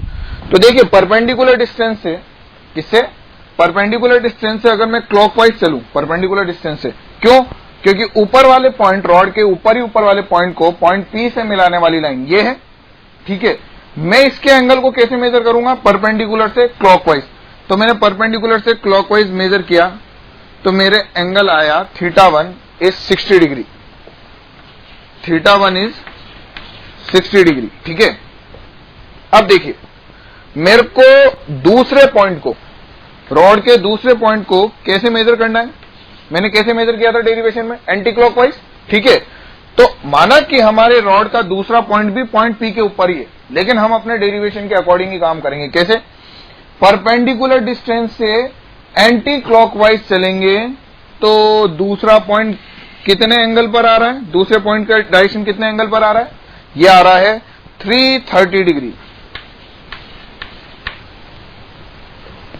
तो देखिए परपेंडिकुलर डिस्टेंस से, किससे? परपेंडिकुलर डिस्टेंस से अगर मैं क्लॉकवाइज चलूं, परपेंडिकुलर डिस्टेंस से, क्यों? क्योंकि ऊपर वाले पॉइंट, रॉड के ऊपर ही ऊपर वाले पॉइंट को पॉइंट पी से मिलाने वाली लाइन ये है, ठीक है। मैं इसके एंगल को कैसे मेजर करूंगा? परपेंडिकुलर से क्लॉकवाइज। तो मैंने परपेंडिकुलर से क्लॉकवाइज मेजर किया तो मेरे एंगल आया theta 1 is 60 degree, theta 1 is 60 degree, ठीक है। अब देखिए मेरे को दूसरे पॉइंट को, रॉड के दूसरे पॉइंट को कैसे मेजर करना है? मैंने कैसे मेजर किया था डेरिवेशन में? एंटी क्लॉकवाइज, ठीक है। तो माना कि हमारे रॉड का दूसरा पॉइंट भी पॉइंट पी के ऊपर ही है, लेकिन हम अपने डेरिवेशन के अकॉर्डिंग ही काम करेंगे। कैसे? परपेंडिकुलर डिस्टेंस से एंटी क्लॉकवाइज चलेंगे तो दूसरा पॉइंट कितने एंगल पर आ रहा है? दूसरे पॉइंट का डायरेक्शन कितने एंगल पर आ रहा है? ये आ रहा है 330 डिग्री।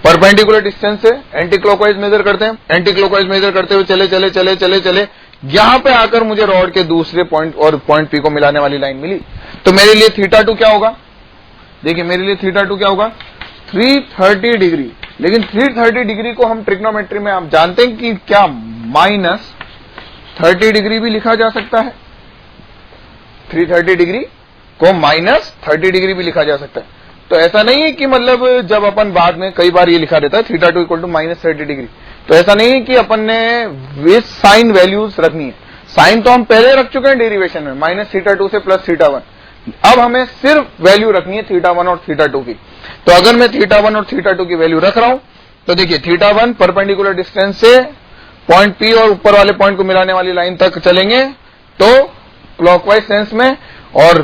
परपेंडिकुलर डिस्टेंस से एंटी क्लॉकवाइज मेजर करते हैं, एंटी क्लॉकवाइज मेजर करते हुए चले चले चले चले चले यहां पे आकर मुझे रॉड के दूसरे पॉइंट और पॉइंट पी को मिलाने वाली लाइन मिली। तो मेरे लिए थीटा 2 क्या होगा? देखिए मेरे लिए थीटा 2 क्या होगा? 330 डिग्री। लेकिन 330 डिग्री को हम ट्रिग्नोमेट्री में आप जानते हैं कि क्या माइनस 30 डिग्री भी लिखा जा सकता है। 330 डिग्री को माइनस 30 डिग्री भी लिखा जा सकता है। तो ऐसा नहीं है कि मतलब जब अपन बाद में कई बार ये लिखा रहता है theta 2 equal to minus 30 degree, तो ऐसा नहीं है कि अपन ने विथ साइन वैल्यूज रखनी है। साइन तो हम पहले रख चुके हैं डेरिवेशन में, माइनस थीटा 2 से प्लस थीटा 1। अब हमें सिर्फ वैल्यू रखनी है थीटा 1 और थीटा 2 की। तो अगर मैं थीटा 1 और थीटा 2 की वैल्यू रख रहा हूं तो देखिए थीटा 1 परपेंडिकुलर डिस्टेंस से पॉइंट पी और ऊपर वाले पॉइंट को मिलाने वाली लाइन तक चलेंगे तो क्लॉकवाइज सेंस में, और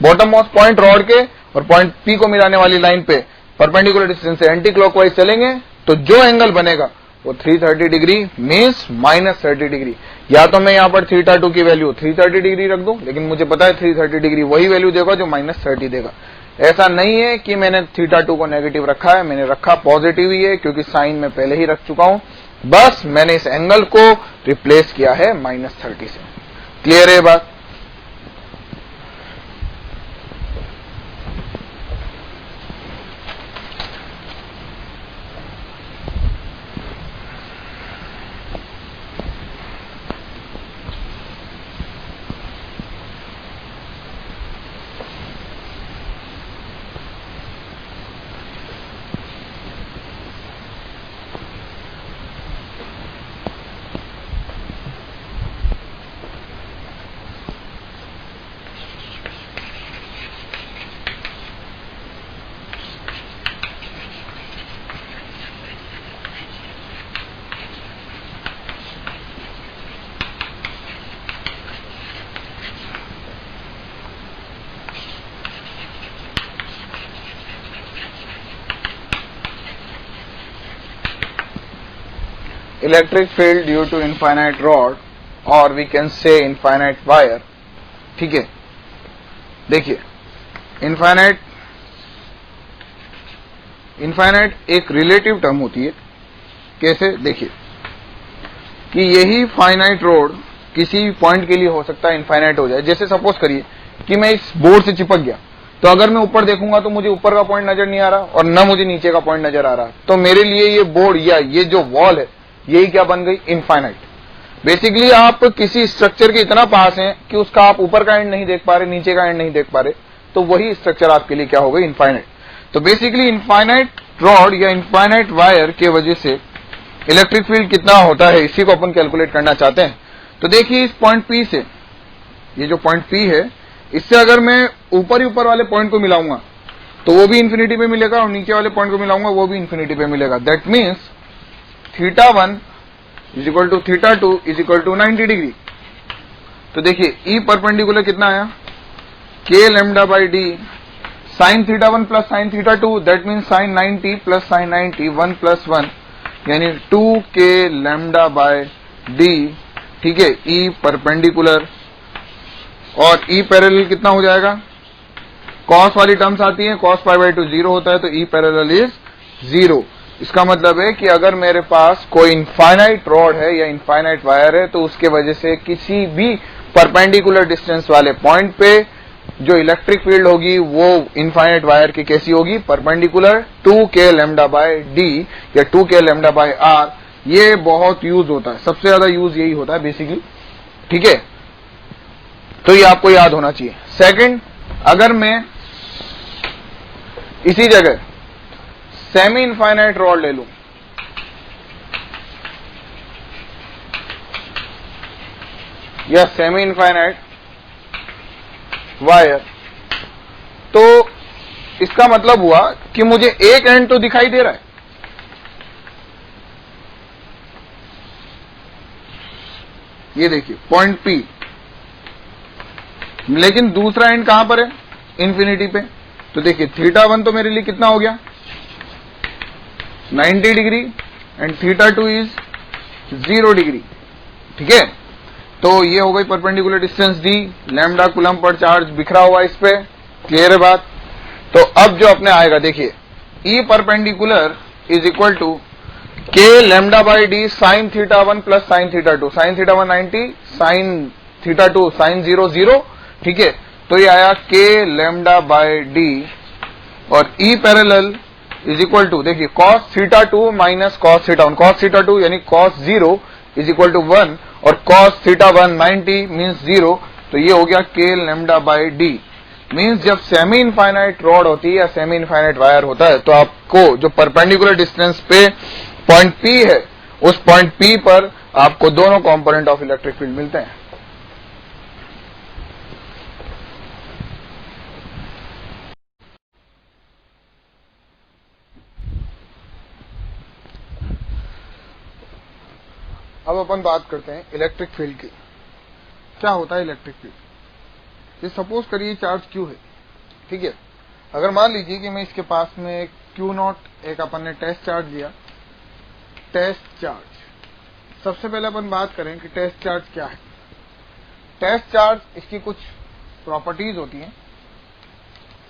बॉटम मोस्ट पॉइंट रॉड के और पॉइंट पी को मिलाने वाली लाइन पे परपेंडिकुलर डिस्टेंस से एंटी क्लॉकवाइज चलेंगे तो जो एंगल बनेगा वो 330 डिग्री मीन्स माइनस 30 डिग्री। या तो मैं यहां पर थीटा 2 की वैल्यू 330 डिग्री रख दूं, लेकिन मुझे पता है 330 डिग्री वही वैल्यू देगा जो माइनस 30 देगा। ऐसा नहीं है कि मैंने थीटा 2 को नेगेटिव रखा है, मैंने रखा पॉजिटिव ही है क्योंकि साइन में पहले ही रख चुका हूं। बस मैंने इस एंगल को रिप्लेस किया है माइनस 30 से। क्लियर है बात? Electric field due to infinite rod और we can say infinite wire. ठीक है, देखिए इनफाइनाइट एक रिलेटिव टर्म होती है। कैसे? देखिए कि यही फाइनाइट रोड किसी पॉइंट के लिए हो सकता है इनफाइनाइट हो जाए। जैसे सपोज करिए कि मैं इस बोर्ड से चिपक गया, तो अगर मैं ऊपर देखूंगा तो मुझे ऊपर का पॉइंट नजर नहीं आ रहा और न मुझे नीचे का पॉइंट नजर आ रहा, तो मेरे लिए ये बोर्ड या ये जो वॉल है यही क्या बन गई? इनफाइनाइट। बेसिकली आप किसी स्ट्रक्चर के इतना पास हैं कि उसका आप ऊपर का एंड नहीं देख पा रहे, नीचे का एंड नहीं देख पा रहे, तो वही स्ट्रक्चर आपके लिए क्या हो गई? इनफाइनाइट। तो बेसिकली इनफाइनाइट रॉड या इनफाइनाइट वायर के वजह से इलेक्ट्रिक फील्ड कितना होता है, इसी को अपन कैलकुलेट करना चाहते हैं। तो देखिए इस पॉइंट P से, ये जो पॉइंट P है, इससे अगर मैं ऊपर ही ऊपर वाले पॉइंट को मिलाऊंगा तो वो भी इन्फिनिटी पे मिलेगा और नीचे वाले पॉइंट को मिलाऊंगा वो भी इन्फिनिटी पे मिलेगा। That means θ1 is equal to θ2 is equal to 90 degree. तो देखिए E परपेंडिकुलर कितना आया? k lambda by D sine θ1 plus sine θ2, that means sine 90 plus sine 90 1 plus 1 यानी 2k लैम्डा बाय डी। ठीक है, E परपेंडिकुलर और E पैरेलल कितना हो जाएगा? कॉस वाली टर्म्स आती है, cos पाई बाई 2 0 होता है, तो E पैरेलल इज 0। इसका मतलब है कि अगर मेरे पास कोई इनफाइनाइट रॉड है या इनफाइनाइट वायर है तो उसके वजह से किसी भी परपेंडिकुलर डिस्टेंस वाले पॉइंट पे जो इलेक्ट्रिक फील्ड होगी वो इनफाइनाइट वायर की कैसी होगी? Perpendicular 2k lambda by D या 2k लैम्डा बाय आर। ये बहुत यूज होता है, सबसे ज्यादा यूज यही होता है बेसिकली। ठीक है, तो ये आपको याद होना चाहिए। सेकंड, अगर मैं इसी जगह सेमी इनफाइनाइट रॉड ले लूं या सेमी इनफाइनाइट वायर, तो इसका मतलब हुआ कि मुझे एक एंड तो दिखाई दे रहा है, ये देखिए पॉइंट P, लेकिन दूसरा एंड कहां पर है? इन्फिनिटी पे। तो देखिए θ1 तो मेरे लिए कितना हो गया? 90 डिग्री एंड θ2 इज 0 डिग्री। ठीक है, तो ये हो गई perpendicular distance D, lambda coulomb per charge बिखरा हुआ इस पे। क्लियर है बात? तो अब जो अपने आएगा देखिए E perpendicular is equal to k lambda by D sine θ1 plus sine θ2, sine θ1 90, sine θ2 sine 0 0। ठीक है, तो ये आया k लैम्डा बाय डी और E parallel is equal to देखिए cos θ2 माइनस cos θ1, cos θ2 यानी cos 0 इज इक्वल टू 1 और cos θ1 90 means 0, तो ये हो गया k lambda by D. Means जब सेमी इनफाइनाइट रॉड होती है या सेमी इनफाइनाइट वायर होता है तो आपको जो परपेंडिकुलर डिस्टेंस पे पॉइंट P है उस पॉइंट P पर आपको दोनों कंपोनेंट ऑफ इलेक्ट्रिक फील्ड मिलते हैं। अब अपन बात करते हैं इलेक्ट्रिक फील्ड की। क्या होता है इलेक्ट्रिक फील्ड? ये सपोज करिए चार्ज Q है। ठीक है, अगर मान लीजिए कि मैं इसके पास में Q0 एक अपन ने टेस्ट चार्ज लिया। टेस्ट चार्ज, सबसे पहले अपन बात करें कि टेस्ट चार्ज क्या है। टेस्ट चार्ज, इसकी कुछ प्रॉपर्टीज होती हैं।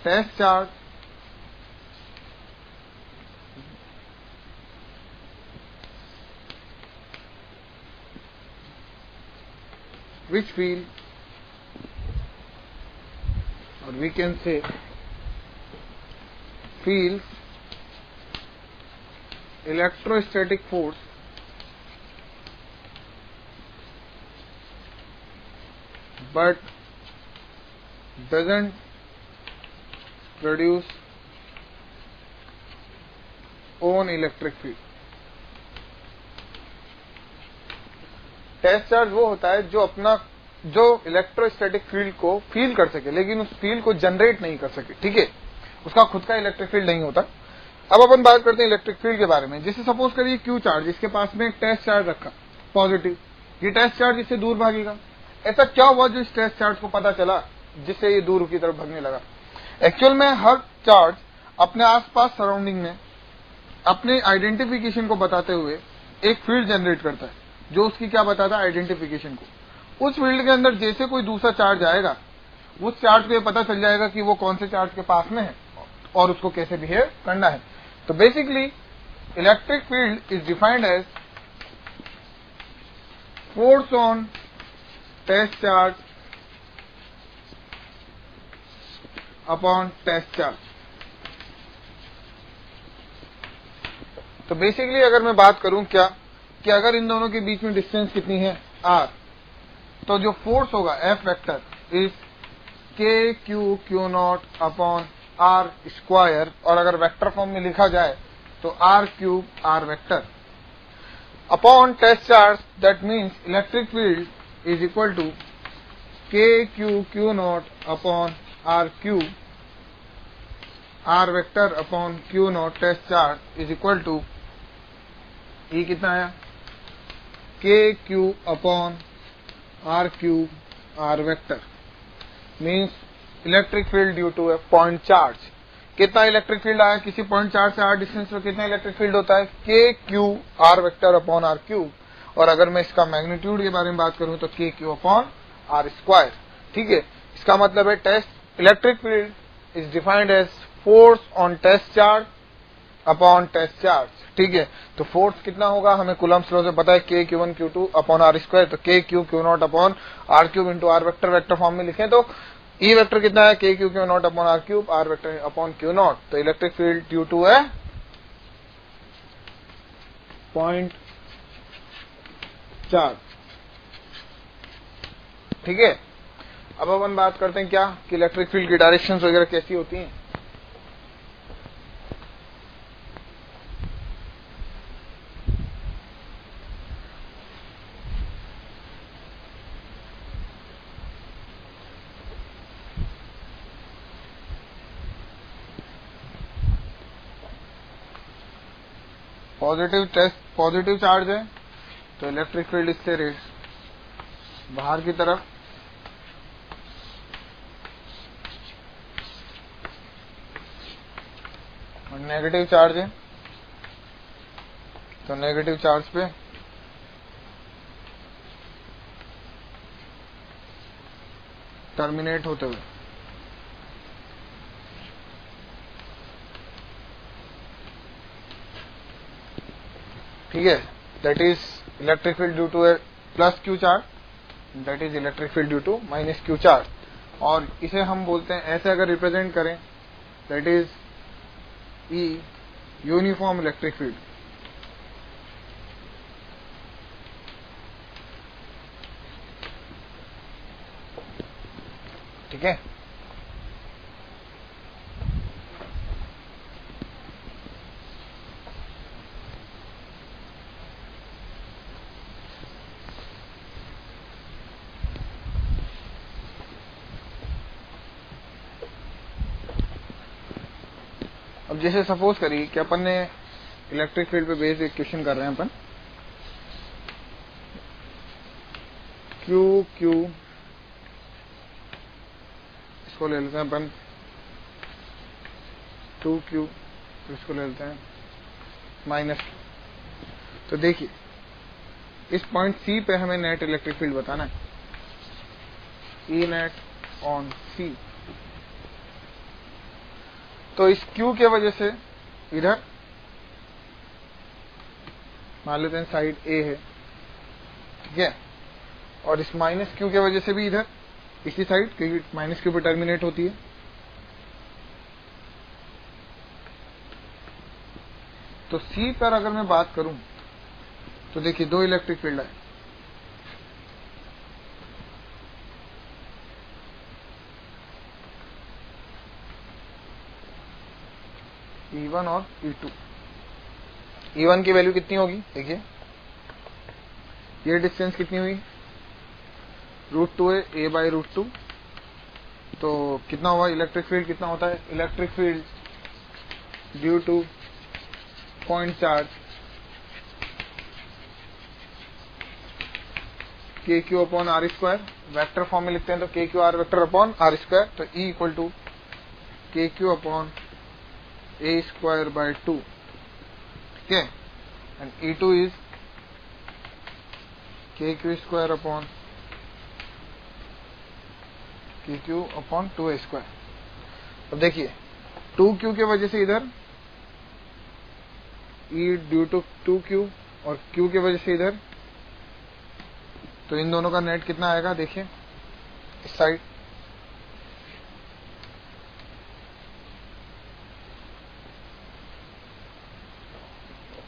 Test charge which feel, or we can say feels electrostatic force but doesn't produce own electric field। Test charge वो होता है जो इलेक्ट्रोस्टैटिक फील्ड को फील कर सके लेकिन उस फील्ड को जनरेट नहीं कर सके। ठीक है, उसका खुद का इलेक्ट्रिक फील्ड नहीं होता। अब अपन बात करते हैं इलेक्ट्रिक फील्ड के बारे में। जैसे सपोज करिए Q चार्ज, इसके पास में एक टेस्ट चार्ज रखा पॉजिटिव, ये टेस्ट चार्ज इससे दूर भागेगा। ऐसा क्या हुआ जो इस टेस्ट चार्ज को पता चला जिससे ये दूर की तरफ भागने लगा? एक्चुअल में हर चार्ज अपने आसपास सराउंडिंग में अपने आइडेंटिफिकेशन को बताते हुए एक फील्ड जनरेट करता है जो उसकी क्या बताता है, आइडेंटिफिकेशन को। उस फील्ड के अंदर जैसे कोई दूसरा चार्ज आएगा, उस चार्ज को ये पता चल जाएगा कि वो कौन से चार्ज के पास में है और उसको कैसे बिहेव करना है। तो basically electric field is defined as force on test charge upon test charge. तो बेसिकली अगर मैं बात करूं क्या कि अगर इन दोनों के बीच में डिस्टेंस कितनी है, r, तो जो फोर्स होगा F vector is K Q not upon are square, और अगर वेक्टर फॉर्म में लिखा जाए तो R cube are vector upon test charge. That means electric field is equal to K Q not upon are cube are vector upon Q naught test charge is equal to ये कितना आया, K Q upon are cube are vector. Means electric field due to a point charge. कितना electric field आया किसी point charge से R distance पर, कितना electric field होता है, के Q R vector upon are cube. और अगर मैं इसका मैग्नीट्यूड के बारे में बात करूं तो के क्यू अपॉन आर स्क्वायर। ठीक है, इसका मतलब है test electric field is defined as force on test charge upon test charge. ठीक है, तो फोर्स कितना होगा हमें कूलम्ब्स लॉ से पता है, के q one q two upon are square. तो के Q not upon are cube into r vector, vector form में लिखें तो ई वेक्टर कितना है, के Q not upon are cube, are vector upon Q not. तो इलेक्ट्रिक फील्ड ड्यू टू है पॉइंट चार्ज। ठीक है, अब अपन बात करते हैं क्या कि इलेक्ट्रिक फील्ड की डायरेक्शंस वगैरह कैसी होती हैं। पॉजिटिव चार्ज है तो इलेक्ट्रिक फील्ड इससे बाहर की तरफ, और नेगेटिव चार्ज है तो नेगेटिव चार्ज पे टर्मिनेट होते हुए। ठीक है, that is electric field due to a plus Q charge, that is electric field due to minus q charge. और इसे हम बोलते हैं, ऐसे अगर रिप्रेजेंट करें, that is E uniform electric field. ठीक है, अब जैसे सपोज करिए कि अपन ने इलेक्ट्रिक फील्ड पे बेस्ड एक क्वेश्चन कर रहे हैं अपन, क्यू इसको ले लेते हैं अपन 2Q, इसको ले लेते हैं -Q। तो देखिए इस पॉइंट C पे हमें नेट इलेक्ट्रिक फील्ड बताना है, E नेट ऑन C। तो इस Q के वजह से इधर मान लेते हैं साइड A है, ठीक है, और इस -Q के वजह से भी इधर इसी साइड, क्योंकि -Q पे टर्मिनेट होती है। तो C पर अगर मैं बात करूं तो देखिए दो इलेक्ट्रिक फील्ड है, E1 और E2। E1 की वैल्यू कितनी होगी, देखिए ये डिस्टेंस कितनी हुई, √2 है, A बाई √2। तो कितना हुआ इलेक्ट्रिक फील्ड, कितना होता है electric field due to point charge K Q upon are square. Vector form में लिखते हैं तो के Q R vector upon are square. तो E equal to K Q upon A square by 2, ठीक है, and E2 is KQ² upon KQ upon 2A²। अब देखिए 2Q के वजह से इधर E ड्यू टू 2Q और Q के वजह से इधर, तो इन दोनों का नेट कितना आएगा देखिए इस side.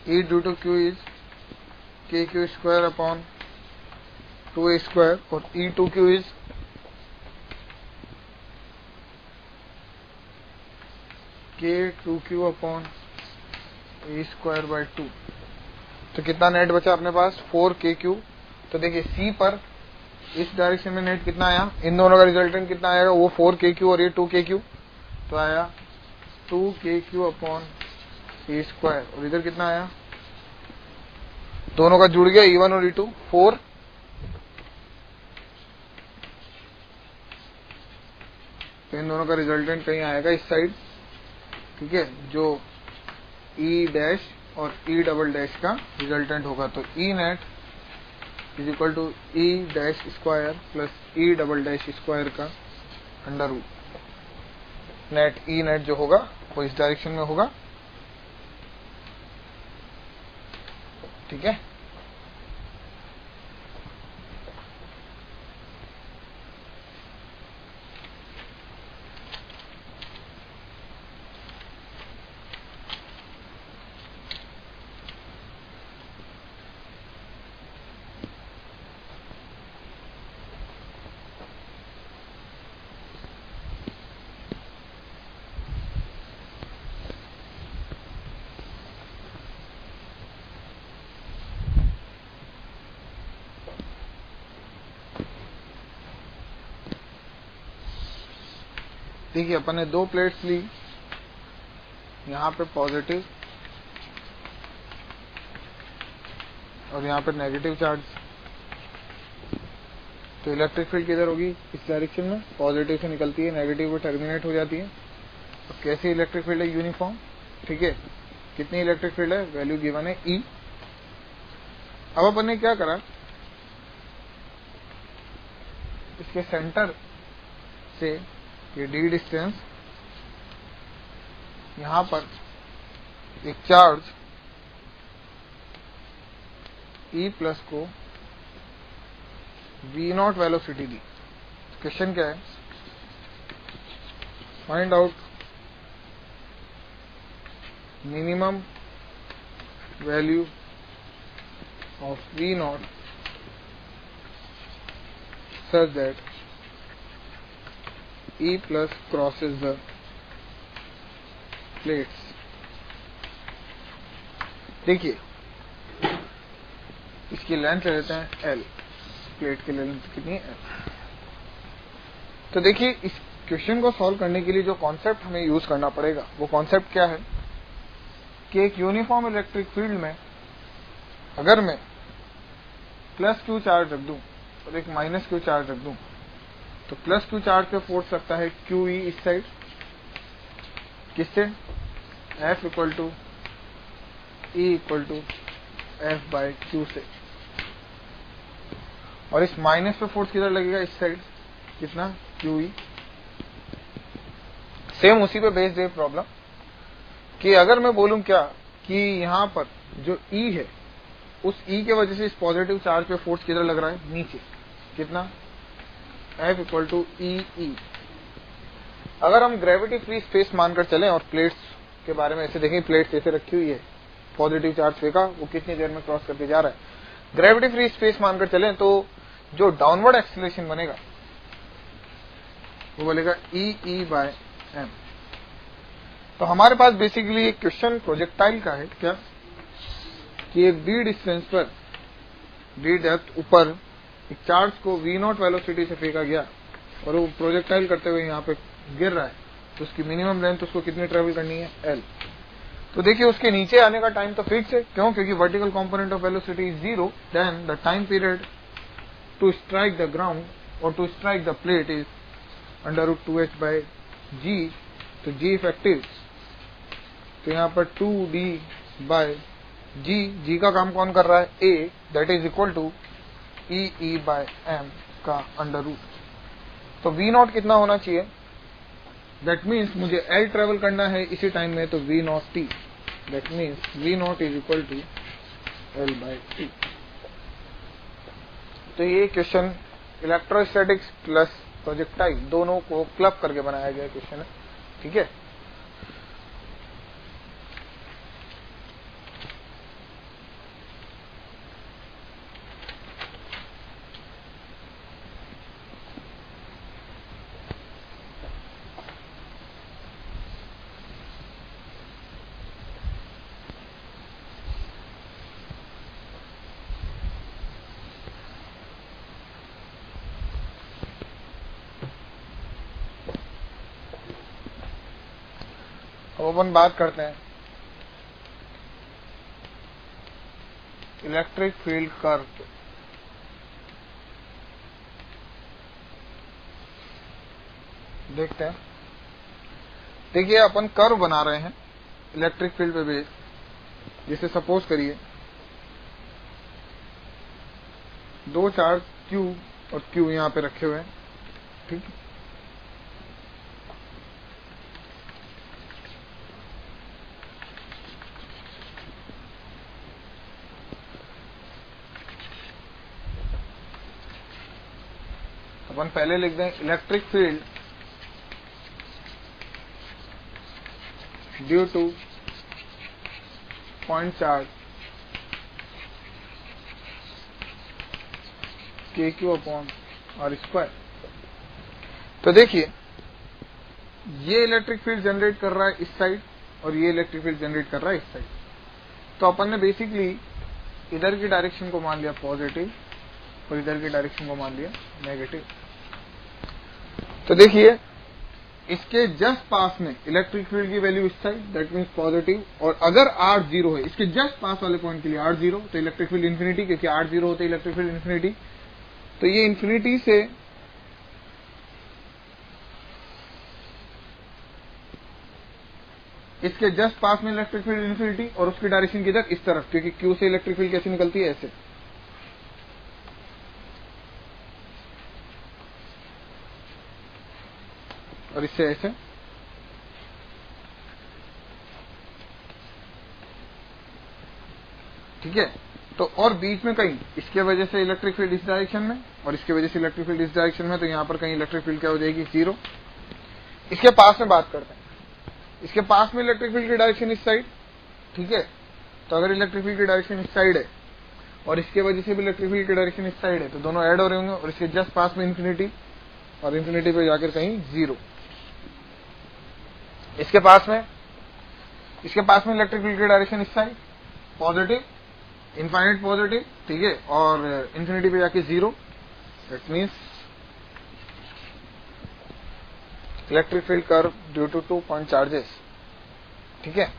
E due to Q is KQ² upon 2A² और E two Q is K2Q upon A²/2। तो कितना नेट बचा अपने पास 4KQ। तो देखिए C पर इस डायरेक्शन में नेट कितना आया, इन दोनों का रिजल्टेंट कितना आएगा, वो 4KQ और ये 2KQ, तो आया 2KQ अपॉन A²। और इधर कितना आया, दोनों का जुड़ गया E1 और E2 4, तो इन दोनों का रिजल्टेंट कहीं आएगा इस साइड, ठीक है, जो E डैश और E डबल डैश का रिजल्टेंट होगा। तो E net is equal to E dash square plus E double dash square का under root. Net E net जो होगा वो इस डायरेक्शन में होगा, ठीक है। देखिए अपन ने दो प्लेट्स ली, यहाँ पे पॉजिटिव और यहाँ पे नेगेटिव चार्ज। तो इलेक्ट्रिक फील्ड किधर होगी, इस डायरेक्शन में, पॉजिटिव से निकलती है, नेगेटिव में टर्मिनेट हो जाती है। तो कैसी इलेक्ट्रिक फील्ड है, यूनिफॉर्म, ठीक है। कितनी इलेक्ट्रिक फील्ड है, वैल्यू गिवन है E। अब अपन ने क्या करा, इसके सेंटर से ये D डिस्टेंस, यहां पर एक चार्ज E प्लस को V0 वेलोसिटी दी। क्वेश्चन क्या है, find out minimum value of V0 such that E plus crosses the plates। देखिए इसकी लेंथ लेते हैं L, प्लेट की लेंथ कितनी है L। तो देखिए इस क्वेश्चन को सॉल्व करने के लिए जो कॉन्सेप्ट हमें यूज करना पड़ेगा वो कॉन्सेप्ट क्या है कि एक यूनिफॉर्म इलेक्ट्रिक फील्ड में अगर मैं प्लस Q चार्ज रख दूं और एक माइनस Q चार्ज रख दूं, तो प्लस Q चार्ज पे फोर्स लगता है QE इस साइड, किससे, F equal to E equal to F/Q से। और इस माइनस पे फोर्स किधर लगेगा, इस साइड, कितना, QE। सेम उसी पे बेस्ड है प्रॉब्लम कि अगर मैं बोलूं क्या कि यहां पर जो E है उस E के वजह से इस पॉजिटिव चार्ज पे फोर्स किधर लग रहा है, नीचे, कितना, F इक्वल टू E। अगर हम ग्रेविटी फ्री स्पेस मानकर चलें और प्लेट्स के बारे में ऐसे देखें, प्लेट्स ऐसे रखी हुई है, पॉजिटिव चार्ज फेंका, वो कितनी देर में क्रॉस करके जा रहा है, ग्रेविटी फ्री स्पेस मानकर चलें, तो जो डाउनवर्ड एक्सीलरेशन बनेगा वो बोलेगा E/m। तो हमारे पास बेसिकली एक क्वेश्चन प्रोजेक्टाइल का है, क्या कि एक D डिस्टेंस पर, D डेप्थ ऊपर एक चार्ज को V0 वेलोसिटी से फेंका गया और वो प्रोजेक्टाइल करते हुए यहाँ पे गिर रहा है, तो उसकी मिनिमम लेंथ उसको कितनी ट्रेवल करनी है, L। तो देखिए उसके नीचे आने का टाइम तो फिक्स है, क्यों, क्योंकि vertical component of velocity is 0, then the time period to strike the ground और to strike the plate is √2h/g। तो g इफेक्टिव, तो यहाँ पर 2d/g, g का काम कौन कर रहा है, A, that is equal to E/m का अंडर रूट। तो V0 कितना होना चाहिए? दैट मीन्स मुझे L ट्रेवल करना है इसी टाइम में, तो V0t, that means V0 is equal to L/t। तो ये क्वेश्चन इलेक्ट्रोस्टैटिक्स प्लस प्रोजेक्टाइल दोनों को क्लब करके बनाया गया क्वेश्चन है, ठीक है। अब अपन बात करते हैं इलेक्ट्रिक फील्ड कर्व। देखते हैं, देखिए अपन कर्व बना रहे हैं इलेक्ट्रिक फील्ड पे बेस, जिसे सपोज करिए दो चार्ज Q और Q यहां पे रखे हुए हैं, ठीक है। अपन पहले लिख दें electric field due to point charge KQ/R²। तो देखिए ये इलेक्ट्रिक फील्ड जनरेट कर रहा है इस साइड और ये इलेक्ट्रिक फील्ड जनरेट कर रहा है इस साइड। तो अपन ने बेसिकली इधर की डायरेक्शन को मान लिया पॉजिटिव और इधर की डायरेक्शन को मान लिया नेगेटिव। तो देखिए इसके जस्ट पास में इलेक्ट्रिक फील्ड की वैल्यू इस साइड, दैट मीन्स पॉजिटिव, और अगर R 0 है इसके जस्ट पास वाले पॉइंट के लिए R 0, तो इलेक्ट्रिक फील्ड इन्फिनिटी, क्योंकि R 0 होते इलेक्ट्रिक फील्ड इन्फिनिटी। तो ये इन्फिनिटी से इसके जस्ट पास में इलेक्ट्रिक फील्ड इन्फिनिटी और उसकी डायरेक्शन किधर, इस तरफ, क्योंकि Q से इलेक्ट्रिक फील्ड कैसे निकलती है, ऐसे। और इससे ऐसे, ठीक है। तो और बीच में कहीं इसके वजह से इलेक्ट्रिक फील्ड इस डायरेक्शन में और इसके वजह से इलेक्ट्रिक फील्ड इस डायरेक्शन में, तो यहां पर कहीं इलेक्ट्रिक फील्ड क्या हो जाएगी, 0। इसके पास में बात करते हैं, इसके पास में इलेक्ट्रिक फील्ड की डायरेक्शन इस साइड, ठीक है। तो अगर इलेक्ट्रिक फील्ड की डायरेक्शन इस साइड है और इसके वजह से भी इलेक्ट्रिक फील्ड की डायरेक्शन इस साइड है, तो दोनों ऐड हो रहे होंगे, और इसके जस्ट पास में इन्फिनिटी और इन्फिनिटी पे जाकर कहीं 0। इसके पास में इलेक्ट्रिक फील्ड की डायरेक्शन इस साइड पॉजिटिव, इनफाइनाइट पॉजिटिव, ठीक है, और इन्फिनिटी पे जाके 0। That means electric field curve due to 2 point charges, ठीक है।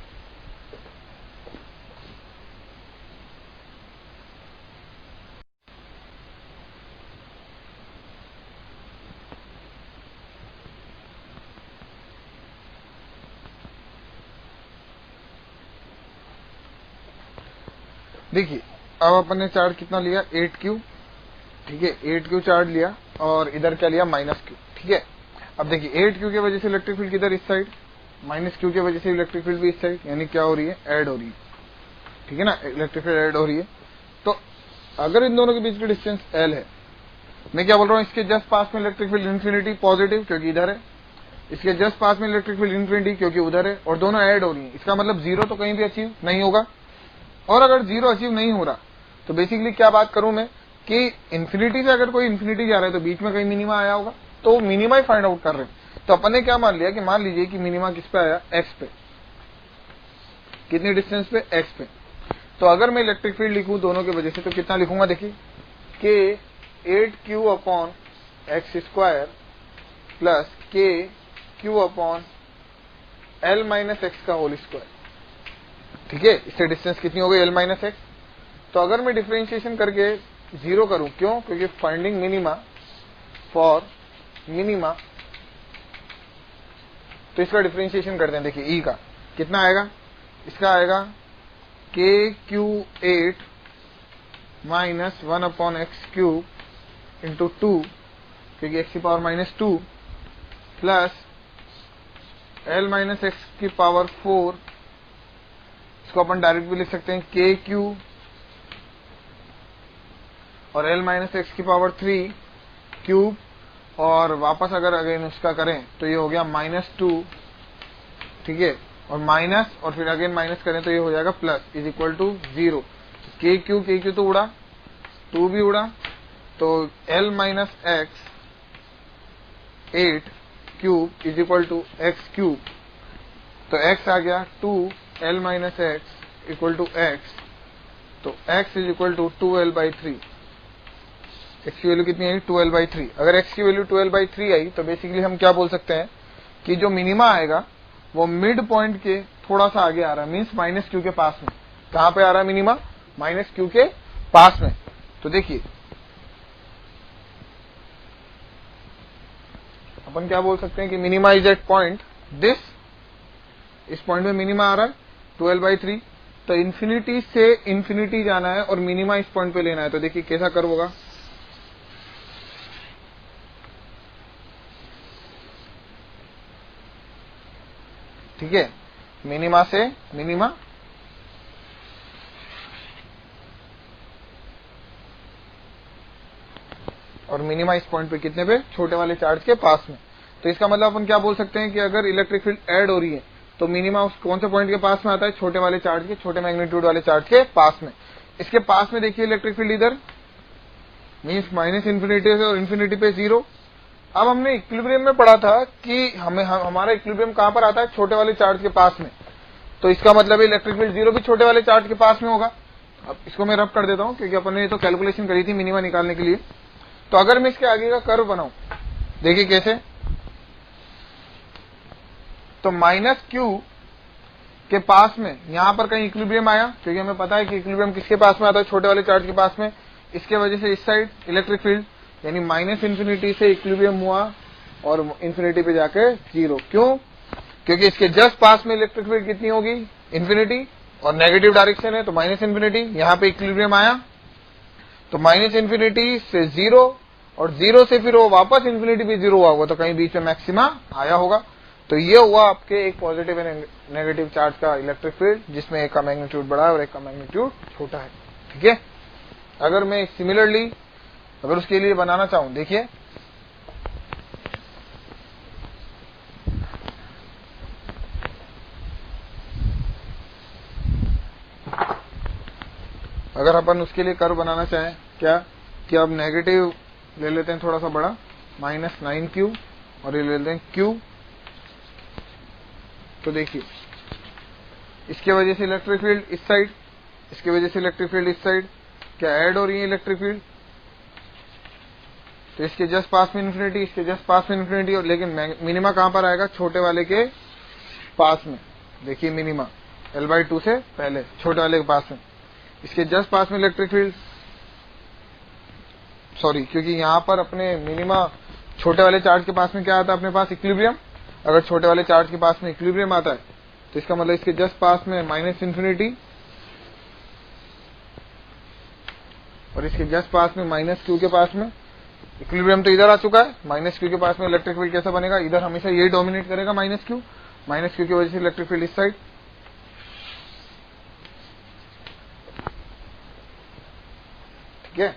देखिए अब अपन ने चार्ज कितना लिया, 8Q, ठीक है, 8Q चार्ज लिया और इधर क्या लिया, -Q, ठीक है। अब देखिए 8Q की वजह से इलेक्ट्रिक फील्ड किधर, इस साइड, -Q की वजह से इलेक्ट्रिक फील्ड भी इस साइड, यानी क्या हो रही है, ऐड हो रही है, ठीक है ना, इलेक्ट्रिक फील्ड ऐड हो रही है। तो अगर इन दोनों के बीच की डिस्टेंस L है, मैं क्या बोल रहा हूँ, इसके जस्ट पास में इलेक्ट्रिक फील्ड इन्फिनिटी पॉजिटिव क्योंकि इधर है, इसके जस्ट पास में इलेक्ट्रिक फील्ड इन्फिनिटी क्योंकि उधर है, और दोनों ऐड हो रही है। इसका मतलब 0 तो कहीं भी अचीव नहीं होगा, और अगर 0 अचीव नहीं हो रहा तो बेसिकली क्या बात करूं मैं कि इन्फिनिटी से अगर कोई इन्फिनिटी जा रहा है तो बीच में कहीं मिनिमा आया होगा, तो मिनिमा ही फाइंड आउट कर रहे हैं। तो अपन ने क्या मान लिया कि मान लीजिए कि मिनिमा किस पे आया, x पे, कितनी डिस्टेंस पे, x पे। तो अगर मैं इलेक्ट्रिक फील्ड लिखूं दोनों की वजह से, तो कितना लिखूंगा, देखिए कि 8Q/x² प्लस KQ/L-x², ठीक है। इससे डिस्टेंस कितनी हो गई, L-x। तो अगर मैं डिफरेंशिएशन करके 0 करूं, क्यों, क्योंकि फाइंडिंग मिनिमा फॉर मिनिमा, तो इसका डिफरेंशिएशन करते हैं। देखिए E का कितना आएगा, इसका आएगा KQ8 माइनस 1/x³ इंटू 2, क्योंकि x⁻², प्लस l - x⁴, इसको अपन डायरेक्ट भी लिख सकते हैं kq, और l - x⁻³ क्यूब, और वापस अगर अगेन उसका करें तो ये हो गया -2, ठीक है, और माइनस, और फिर अगेन माइनस करें तो ये हो जाएगा plus, is equal to 0। kq तो उड़ा, 2 भी उड़ा, तो l - x⁸ is equal to x³, तो x आ गया 2l - x equal to x, तो x is equal to 2l/3। x की वैल्यू कितनी आई? 2l/3। अगर x की वैल्यू 2l/3 आई तो बेसिकली हम क्या बोल सकते हैं कि जो मिनिमा आएगा वो मिड पॉइंट के थोड़ा सा आगे आ रहा है, मीन्स -q के पास में। कहां पे आ रहा है मिनिमा? -q के पास में। तो देखिए अपन क्या बोल सकते हैं कि minima is at point this, इस पॉइंट में मिनिमा आ रहा है 2l/3, तो इंफिनिटी से इंफिनिटी जाना है और मिनिमा इस पॉइंट पे लेना है। तो देखिए कैसा कर्व होगा, ठीक है, मिनिमा से मिनिमा, और मिनिमा इस पॉइंट पे कितने पे? छोटे वाले चार्ज के पास में। तो इसका मतलब अपन क्या बोल सकते हैं कि अगर इलेक्ट्रिक फील्ड ऐड हो रही है तो मिनिमा उस कौन से पॉइंट के पास में आता है? छोटे वाले चार्ज के, छोटे मैग्नीट्यूड वाले चार्ज के पास में। इसके पास में देखिए इलेक्ट्रिक फील्ड इधर, मीन्स -इन्फिनिटी से और इन्फिनिटी पे 0। अब हमने इक्विलिब्रियम में पढ़ा था कि हमारा इक्विलिब्रियम कहां पर आता है? छोटे वाले चार्ज के पास में। तो इसका मतलब इलेक्ट्रिक फील्ड 0 भी छोटे वाले चार्ज के पास में होगा। अब इसको मैं रब कर देता हूं क्योंकि अपन ने तो कैलकुलेशन करी थी मिनिमा निकालने के लिए। तो अगर मैं इसके आगे का कर्व बनाऊं, देखिए कैसे, तो -q के पास में यहां पर कहीं इक्विलिब्रियम आया, क्योंकि हमें पता है कि इक्विलिब्रियम किसके पास में आता है? छोटे वाले चार्ज के पास में। इसके वजह से इस साइड इलेक्ट्रिक फील्ड यानी -इन्फिनिटी से इक्विलिब्रियम हुआ और इन्फिनिटी पे जाके 0। क्यों? क्योंकि इसके जस्ट पास में इलेक्ट्रिक फील्ड कितनी होगी? इन्फिनिटी, और नेगेटिव डायरेक्शन है तो -इन्फिनिटी। यहां पे इक्विलिब्रियम आया तो -इन्फिनिटी से 0, और 0 से फिर वो वापस इन्फिनिटी पे 0 हुआ होगा, तो कहीं बीच में मैक्सिमा आया होगा। तो ये हुआ आपके एक पॉजिटिव एंड नेगेटिव चार्ज का इलेक्ट्रिक फील्ड, जिसमें एक का मैग्नीट्यूड बड़ा है और एक का मैग्नीट्यूड छोटा है, ठीक है। अगर मैं सिमिलरली अगर उसके लिए बनाना चाहूं, देखिए अगर अपन उसके लिए कर्व बनाना चाहें, क्या कि अब नेगेटिव ले लेते हैं थोड़ा सा बड़ा, -9q, और ये ले लेते हैं q। तो देखिए इसके वजह से इलेक्ट्रिक फील्ड इस साइड, इसके वजह से इलेक्ट्रिक फील्ड इस साइड क्या ऐड हो रही है इलेक्ट्रिक फील्ड, तो इसके जस्ट पास में इन्फिनिटी, इसके जस्ट पास में इन्फिनिटी, और लेकिन मिनिमा कहां पर आएगा? छोटे वाले के पास में। देखिए मिनिमा l/2 से पहले छोटे वाले के पास में, इसके जस्ट पास में इलेक्ट्रिक फील्ड, सॉरी, क्योंकि यहां पर अपने मिनिमा छोटे वाले चार्ज के पास में क्या आता है अपने पास? इक्विलिब्रियम। अगर छोटे वाले चार्ज के पास में इक्विलिब्रियम आता है तो इसका मतलब इसके जस्ट पास में -इन्फिनिटी, और इसके जस्ट पास में -q के पास में। इक्विलिब्रियम तो इधर आ चुका है, -q के पास में इलेक्ट्रिक फील्ड कैसा बनेगा? इधर हमेशा यही डोमिनेट करेगा, -q की वजह से इलेक्ट्रिक फील्ड इस साइड, ठीक है।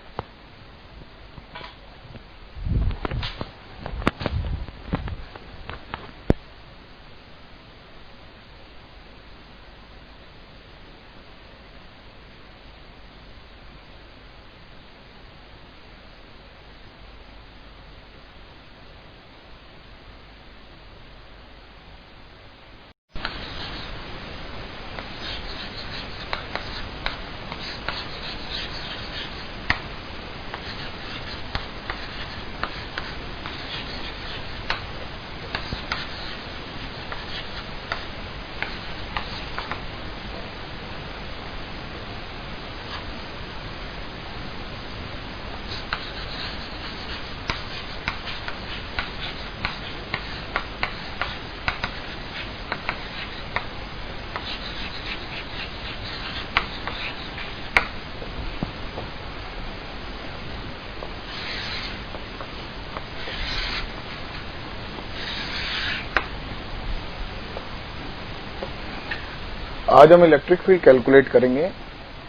आज हम इलेक्ट्रिक फील्ड कैलकुलेट करेंगे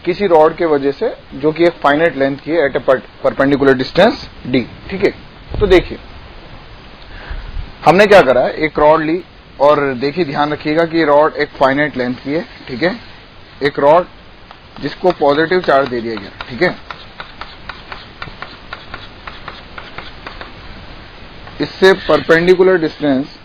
किसी रॉड के वजह से जो कि एक फाइनाइट लेंथ की है एट ए परपेंडिकुलर डिस्टेंस d। ठीक है, तो देखिए हमने क्या करा है, एक रॉड ली और देखिए ध्यान रखिएगा कि रॉड एक फाइनाइट लेंथ की है। ठीक है, एक रॉड जिसको पॉजिटिव चार्ज दे दिया गया। ठीक है, इससे परपेंडिकुलर डिस्टेंस,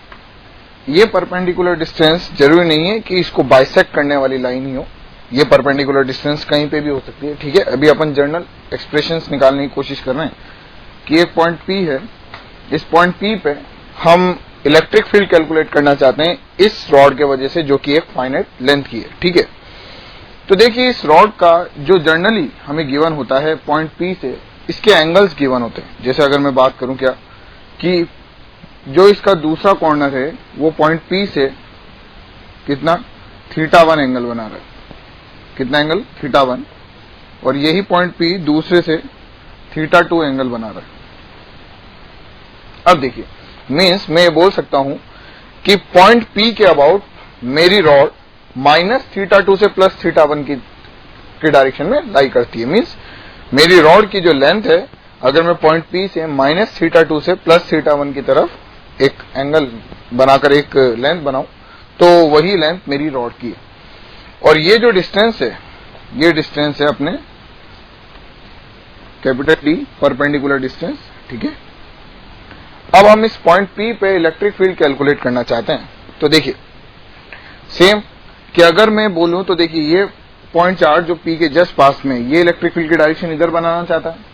ये परपेंडिकुलर डिस्टेंस जरूरी नहीं है कि इसको बाइसेक्ट करने वाली लाइन ही हो, ये परपेंडिकुलर डिस्टेंस कहीं पे भी हो सकती है। ठीक है, अभी अपन जनरल एक्सप्रेशंस निकालने की कोशिश कर रहे हैं कि एक पॉइंट P है, इस पॉइंट P पे हम इलेक्ट्रिक फील्ड कैलकुलेट करना चाहते हैं इस रॉड के वजह से जो कि एक फाइनाइट लेंथ की है। ठीक है, तो देखिए इस रॉड का जो जनरली हमें गिवन होता है पॉइंट P से, इसके एंगल्स गिवन होते हैं। जैसे अगर मैं बात करूं क्या कि जो इसका दूसरा कॉर्नर है वो पॉइंट P से कितना θ1 एंगल बना रहा है, कितना एंगल θ1, और यही पॉइंट P दूसरे से θ2 एंगल बना रहा है। अब देखिए मीन्स मैं ये बोल सकता हूं कि पॉइंट P के अबाउट मेरी रॉड माइनस θ2 से प्लस θ1 की डायरेक्शन में लाई करती है। मीन्स मेरी रॉड की जो लेंथ है, अगर मैं पॉइंट P से माइनस θ2 से प्लस θ1 की तरफ एक एंगल बनाकर एक लेंथ बनाऊं तो वही लेंथ मेरी रॉड की है। और ये जो डिस्टेंस है, ये डिस्टेंस है अपने कैपिटल D, परपेंडिकुलर डिस्टेंस। ठीक है, अब हम इस पॉइंट P पे इलेक्ट्रिक फील्ड कैलकुलेट करना चाहते हैं। तो देखिए सेम कि अगर मैं बोलूं तो देखिए ये पॉइंट चार्ज जो P के जस्ट पास में, ये इलेक्ट्रिक फील्ड की डायरेक्शन इधर बनाना चाहता है,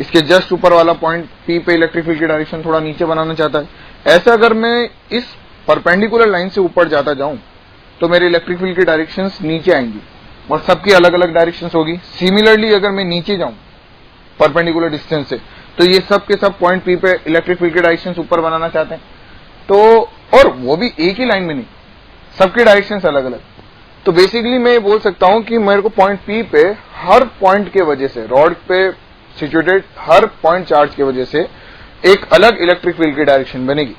इसके जस्ट ऊपर वाला पॉइंट P पे इलेक्ट्रिक फील्ड की डायरेक्शन थोड़ा नीचे बनाना चाहता है। ऐसा अगर मैं इस परपेंडिकुलर लाइन से ऊपर जाता जाऊं तो मेरे इलेक्ट्रिक फील्ड की डायरेक्शंस नीचे आएंगी और सबकी अलग अलग डायरेक्शंस होगी। सिमिलरली अगर मैं नीचे जाऊं परपेंडिकुलर डिस्टेंस से तो ये सब के सब पॉइंट P पे इलेक्ट्रिक फील्ड की डायरेक्शंस ऊपर बनाना चाहते हैं, तो और वो भी एक ही लाइन में नहीं, सबकी डायरेक्शंस अलग अलग। तो बेसिकली मैं ये बोल सकता हूं कि मेरे को पॉइंट P पे हर पॉइंट के वजह से, रॉड पे सिचुएटेड हर पॉइंट चार्ज की वजह से एक अलग इलेक्ट्रिक फील्ड की डायरेक्शन बनेगी।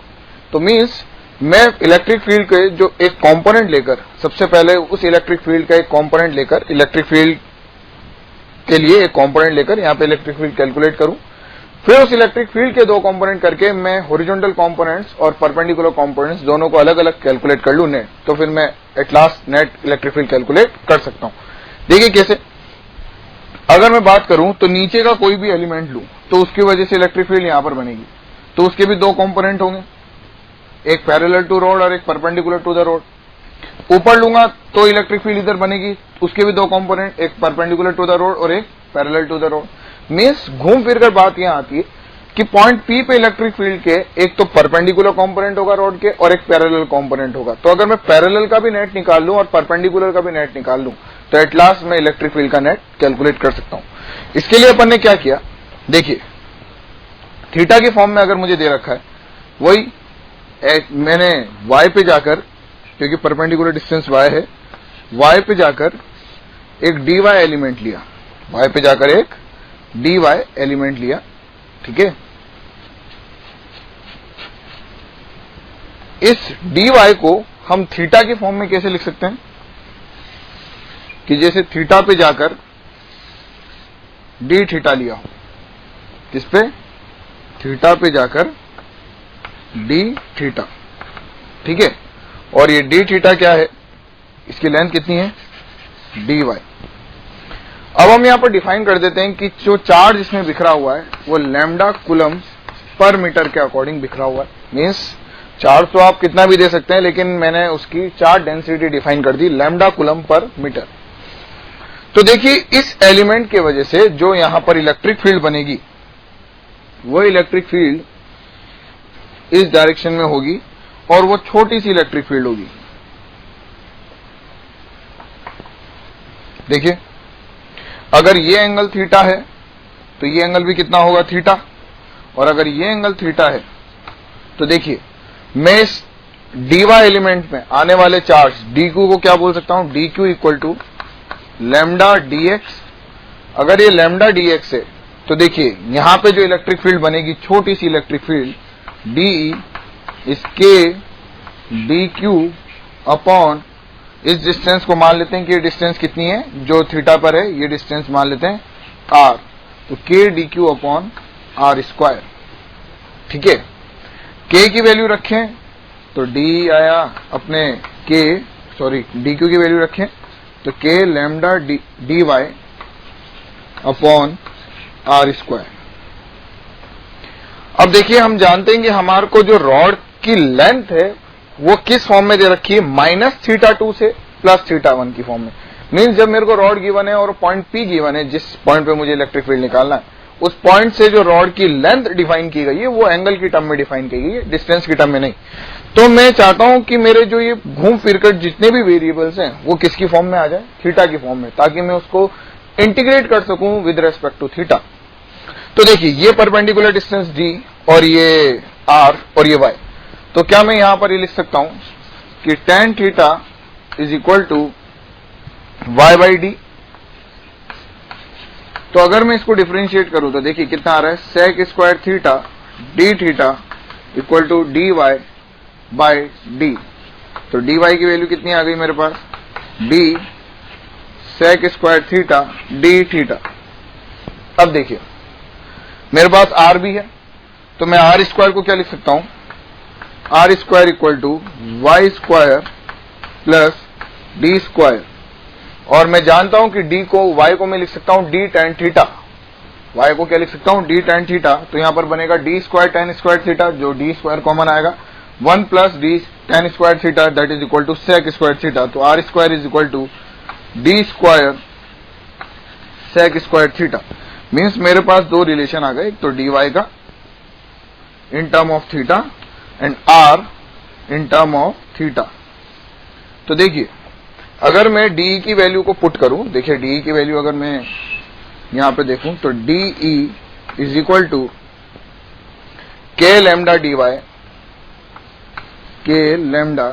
तो मींस मैं इलेक्ट्रिक फील्ड के जो एक कंपोनेंट लेकर, सबसे पहले उस इलेक्ट्रिक फील्ड का एक कंपोनेंट लेकर, इलेक्ट्रिक फील्ड के लिए एक कंपोनेंट लेकर यहाँ पे इलेक्ट्रिक फील्ड कैलकुलेट करूं, फिर उस इलेक्ट्रिक फील्ड के दो कंपोनेंट करके मैं हॉरिजॉन्टल कंपोनेंट्स और परपेंडिकुलर कंपोनेंट्स दोनों को अलग अलग कैलकुलेट कर लूं नेट, तो फिर मैं at last net electric field calculate कर सकता हूं। देखिए कैसे, अगर मैं बात करूं तो नीचे का कोई भी एलिमेंट लूं तो उसकी वजह से इलेक्ट्रिक फील्ड यहां पर बनेगी, तो उसके भी दो कंपोनेंट होंगे, एक पैरेलल टू रॉड और एक परपेंडिकुलर टू द रॉड। ऊपर लूंगा तो इलेक्ट्रिक फील्ड इधर बनेगी, उसके भी दो कंपोनेंट, एक परपेंडिकुलर टू द रॉड और एक parallel to the rod. Means घूम फिर कर बात यहां आती है कि पॉइंट P पे इलेक्ट्रिक फील्ड के एक तो परपेंडिकुलर कंपोनेंट होगा रॉड के और एक पैरेलल कंपोनेंट होगा। तो अगर मैं पैरेलल का भी नेट निकाल लूं और परपेंडिकुलर का भी नेट निकाल लूं तो एट लास्ट मैं इलेक्ट्रिक फील्ड का नेट कैलकुलेट कर सकता हूं। इसके लिए अपन ने क्या किया, देखिए थीटा की फॉर्म में अगर मुझे दे रखा है, वही मैंने y पे जाकर, क्योंकि परपेंडिकुलर डिस्टेंस y है, y पे जाकर एक dy एलिमेंट लिया, y पे जाकर एक dy एलिमेंट लिया। ठीक है, इस dy को हम थीटा की फॉर्म में कैसे लिख सकते हैं कि जैसे थीटा पे जाकर डी थीटा लिया हो, किस पे, थीटा पे जाकर डी थीटा। ठीक है, और ये डी थीटा क्या है, इसकी लेंथ कितनी है, dy। अब हम यहां पर डिफाइन कर देते हैं कि जो चार्ज इसमें बिखरा हुआ है वो लैम्डा कूलम पर मीटर के अकॉर्डिंग बिखरा हुआ है। मीन्स चार्ज तो आप कितना भी दे सकते हैं, लेकिन मैंने उसकी चार्ज डेंसिटी डिफाइन कर दी लैम्डा कूलम पर मीटर। तो देखिए इस एलिमेंट के वजह से जो यहां पर इलेक्ट्रिक फील्ड बनेगी वो इलेक्ट्रिक फील्ड इस डायरेक्शन में होगी और वो छोटी सी इलेक्ट्रिक फील्ड होगी। देखिए अगर ये एंगल थीटा है तो ये एंगल भी कितना होगा, थीटा, और अगर ये एंगल थीटा है तो देखिए मैं इस dy एलिमेंट में आने वाले चार्ज dq को क्या बोल सकता हूं, dq equal to lambda dx। अगर ये लैम्डा dx है तो देखिए यहां पे जो इलेक्ट्रिक फील्ड बनेगी, छोटी सी इलेक्ट्रिक फील्ड dE इस k dq अपॉन इस डिस्टेंस को मान लेते हैं कि ये डिस्टेंस कितनी है, जो थीटा पर है ये डिस्टेंस मान लेते हैं r, तो k dq upon r square. ठीक है, k की वैल्यू रखें तो d आया अपने dq की वैल्यू रखें तो k lambda dy upon r square. अब देखिए हम जानते हैं कि हमारे को जो रॉड की लेंथ है वो किस फॉर्म में दे रखी है, -θ2 से +θ1 की फॉर्म में। मींस जब मेरे को रॉड गिवन है और पॉइंट P गिवन है, जिस पॉइंट पे मुझे इलेक्ट्रिक फील्ड निकालना है, उस पॉइंट से जो रॉड की लेंथ डिफाइन की गई है वो एंगल की टर्म में डिफाइन की गई है, डिस्टेंस की टर्म में नहीं। तो मैं चाहता हूं कि मेरे जो ये घूम फिरकर जितने भी वेरिएबल्स हैं वो किसकी फॉर्म में आ जाए, थीटा की फॉर्म में, ताकि मैं उसको इंटीग्रेट कर सकूं विद रेस्पेक्ट टू थीटा। तो देखिए ये परपेंडिकुलर डिस्टेंस d और ये r और ये y, तो क्या मैं यहां पर ये लिख सकता हूं कि tan theta is equal to y by D. तो अगर मैं इसको डिफरेंशिएट करूं तो देखिए कितना आ रहा है, sec square theta d theta equal to dy by D. तो dy की वैल्यू कितनी आ गई मेरे पास, d sec square theta d theta. अब देखिए मेरे पास r भी है, तो मैं r स्क्वायर को क्या लिख सकता हूं, r square equal to Y square plus D square. और मैं जानता हूं कि d को y को मैं लिख सकता हूं d tan थीटा, y को क्या लिख सकता हूं d tan थीटा। तो यहां पर बनेगा d square tan square theta, जो d स्क्वायर कॉमन आएगा, 1 plus d tan square theta that is equal to sec square theta. तो r square is equal to d square sec square theta. Means मेरे पास दो relation आ गए, एक तो dy का in term of theta and r in term of theta. तो देखिए अगर मैं d की वैल्यू को पुट करूं, देखिए d की वैल्यू अगर मैं यहां पे देखूं तो de is equal to k lambda dy, k lambda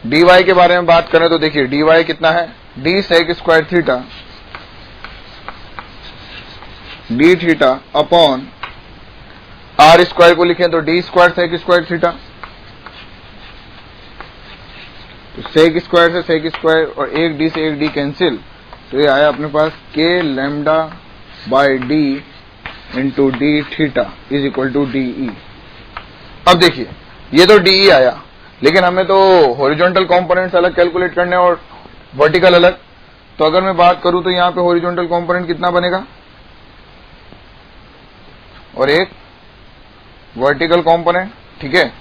dy के बारे में बात करें तो देखिए dy कितना है, d sec square theta d theta upon r square को लिखें तो d square sec square theta. तो sec स्क्वायर से sec स्क्वायर और एक d से एक d कैंसिल, तो ये आया अपने पास k lambda by d into d theta is equal to de। अब देखिए ये तो de आया, लेकिन हमें तो हॉरिजॉन्टल कंपोनेंट्स अलग कैलकुलेट करने और वर्टिकल अलग। तो अगर मैं बात करूं तो यहां पे हॉरिजॉन्टल कंपोनेंट कितना बनेगा और एक वर्टिकल कंपोनेंट। ठीक है,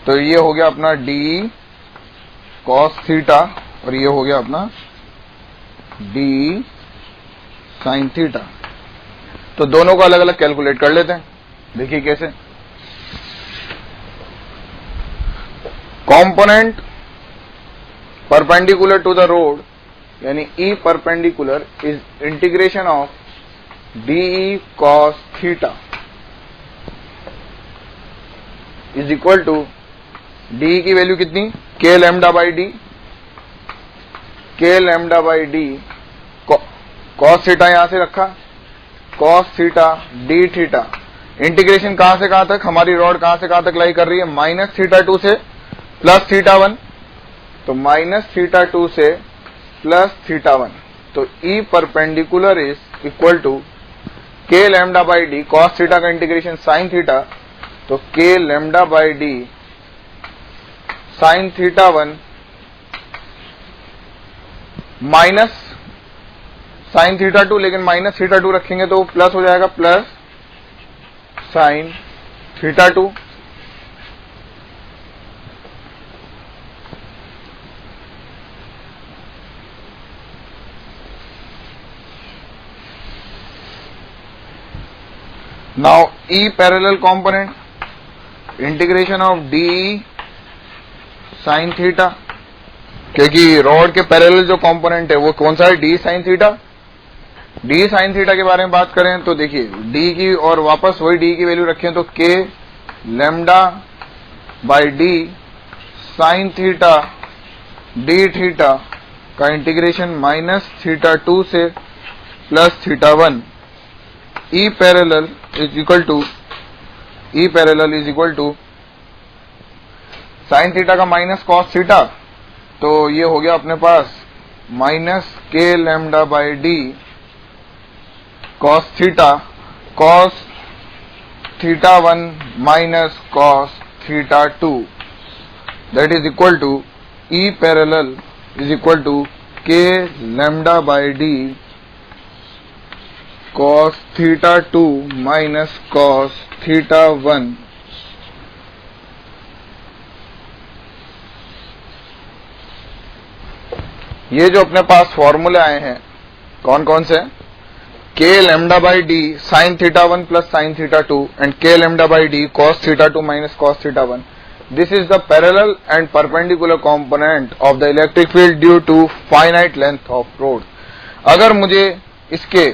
तो ये हो गया अपना d cos थीटा और ये हो गया अपना d sin थीटा। तो दोनों को अलग अलग कैलकुलेट कर लेते हैं। देखिए कैसे, component perpendicular to the rod यानी E perpendicular is integration of de cos theta is equal to D की वैल्यू कितनी, k lambda by D, k lambda by D cos theta यहां से रखा, cos theta d theta. Integration कहां से कहां तक, हमारी रॉड कहां से कहां तक लाई कर रही है, -θ2 से +θ1। तो -θ2 से +θ1। तो E perpendicular is equal to k lambda by D, cos theta का इंटीग्रेशन sin थीटा, तो k lambda by D sin θ1 minus sin θ2, लेकिन -θ2 रखेंगे तो प्लस हो जाएगा, plus sin θ2। Now E parallel component integration of d sin theta, क्योंकि rod के parallel जो कंपोनेंट है वो कौन सा है, d sin theta. d sin theta के बारे में बात करें तो देखिए d की और वापस वही d की वैल्यू रखें तो k lambda by d sin theta d theta का इंटीग्रेशन -θ2 से +θ1। E parallel is equal to sin theta का माइनस cos थीटा तो ये हो गया अपने पास minus K lambda by D cos theta 1 minus cos theta 2 that is equal to E parallel is equal to K lambda by D cos theta 2 minus cos theta 1 ये जो अपने पास फॉर्मूले आए हैं कौन कौन से? K lambda by D sine theta 1 plus sine theta 2 and K lambda by D cos theta 2 minus cos theta 1. This is the parallel and perpendicular component of the electric field due to finite length of rod. अगर मुझे इसके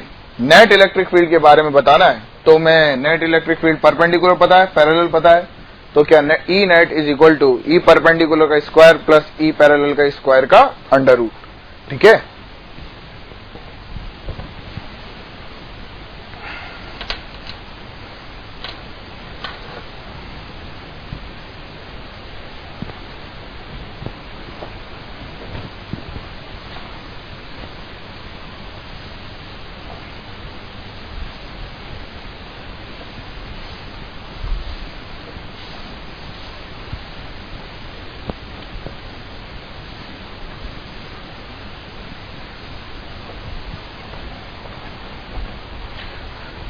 net electric field के बारे में बताना है तो मैं नेट इलेक्ट्रिक फील्ड परपेंडिकुलर पता है, पैरेलल पता है, तो क्या E net is equal to E perpendicular का स्क्वायर प्लस ई पैरेलल का स्क्वायर का अंडर रूट. ठीक है.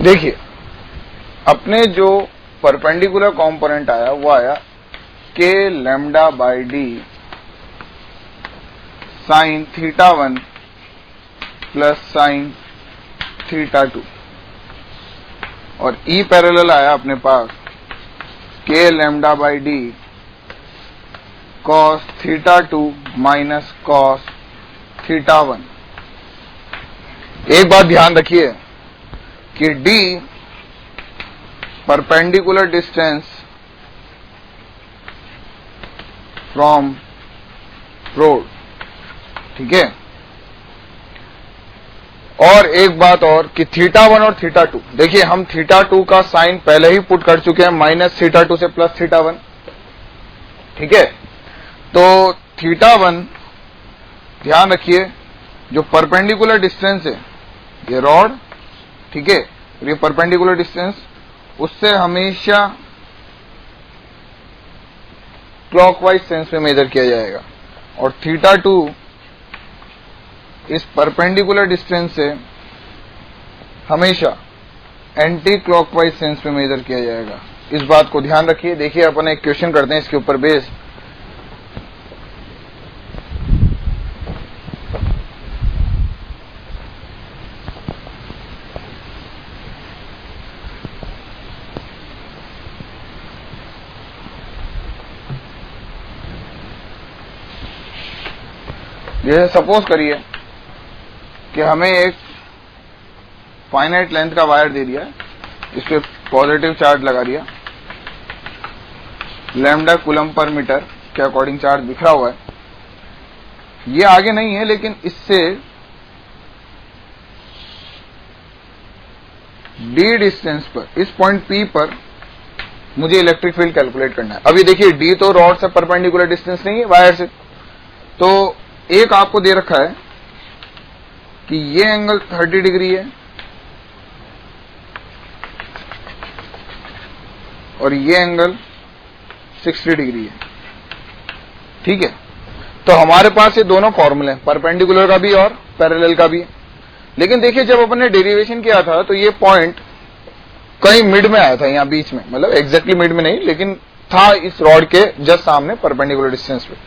देखिए अपने जो परपेंडिकुलर कंपोनेंट आया वो आया के lambda by D sine theta 1 plus sine theta 2 और ई पैरेलल आया अपने पास K lambda by D cos theta 2 minus cos theta 1. एक बात ध्यान रखिए कि D perpendicular distance from road. ठीक है. और एक बात और कि थीटा 1 और थीटा 2, देखिए हम थीटा 2 का साइन पहले ही पुट कर चुके हैं माइनस थीटा 2 से प्लस थीटा 1. ठीक है. तो थीटा 1 ध्यान रखिए जो परपेंडिकुलर डिस्टेंस है ये रॉड. ठीक है. ये परपेंडिकुलर डिस्टेंस उससे हमेशा क्लॉकवाइज सेंस में मेजर किया जाएगा और थीटा 2 इस परपेंडिकुलर डिस्टेंस से हमेशा एंटी क्लॉकवाइज सेंस में मेजर किया जाएगा. इस बात को ध्यान रखिए. देखिए अपन एक क्वेश्चन करते हैं इसके ऊपर बेस. जैसे सपोज करिए कि हमें एक फाइनाइट लेंथ का वायर दे दिया है, इस पे पॉजिटिव चार्ज लगा दिया, लैम्डा कूलम पर मीटर के अकॉर्डिंग चार्ज बिखरा हुआ है. ये आगे नहीं है लेकिन इससे डी डिस्टेंस पर इस पॉइंट पी पर मुझे इलेक्ट्रिक फील्ड कैलकुलेट करना है. अभी देखिए डी तो रॉड से परपेंडिकुलर डिस्टेंस नहीं है वायर से, तो एक आपको दे रखा है कि ये एंगल 30 डिग्री है और ये एंगल 60 डिग्री है. ठीक है. तो हमारे पास ये दोनों फॉर्मूले हैं, परपेंडिकुलर का भी और पैरेलल का भी. लेकिन देखिए जब अपन ने डेरिवेशन किया था तो ये पॉइंट कहीं मिड में आया था, यहां बीच में, मतलब एग्जैक्टली मिड में नहीं लेकिन था इस रॉड के जस्ट सामने परपेंडिकुलर डिस्टेंस पे.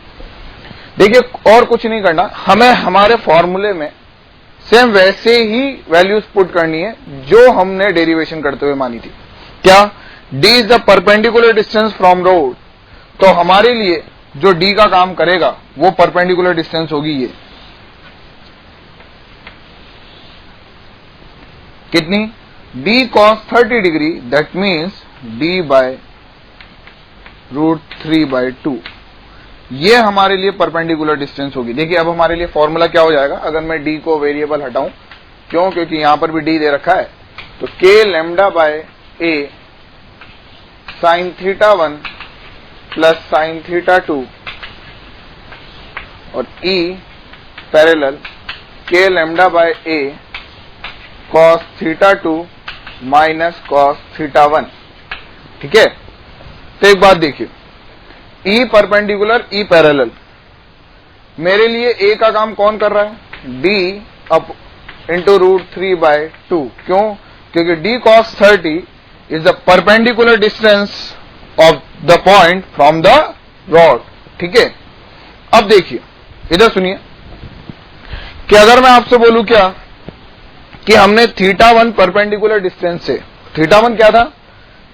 देखिए और कुछ नहीं करना, हमें हमारे फॉर्मूले में सेम वैसे ही वैल्यूज पुट करनी है जो हमने डेरिवेशन करते हुए मानी थी. क्या? D is the perpendicular distance from road. तो हमारे लिए जो D का काम करेगा वो परपेंडिकुलर डिस्टेंस होगी ये कितनी? D cos 30 degree, that means D by √3/2. ये हमारे लिए परपेंडिकुलर डिस्टेंस होगी. देखिए अब हमारे लिए फॉर्मूला क्या हो जाएगा अगर मैं D को वेरिएबल हटाऊं, क्यों? क्योंकि यहां पर भी D दे रखा है. तो K lambda bye A sign theta 1 plus sine theta 2 और E parallel K lambda bye A cos theta 2 minus cos theta 1। ठीक है, तो एक बात देखिए, E परपेंडिकुलर E पैरेलल, मेरे लिए A का काम कौन कर रहा है? D up into √3/2। क्यों? क्योंकि D cos 30 is the perpendicular distance of the point from the rod. ठीक है, अब देखिए इधर सुनिए कि अगर मैं आपसे बोलूं क्या कि हमने थीटा 1 परपेंडिकुलर डिस्टेंस से, थीटा 1 क्या था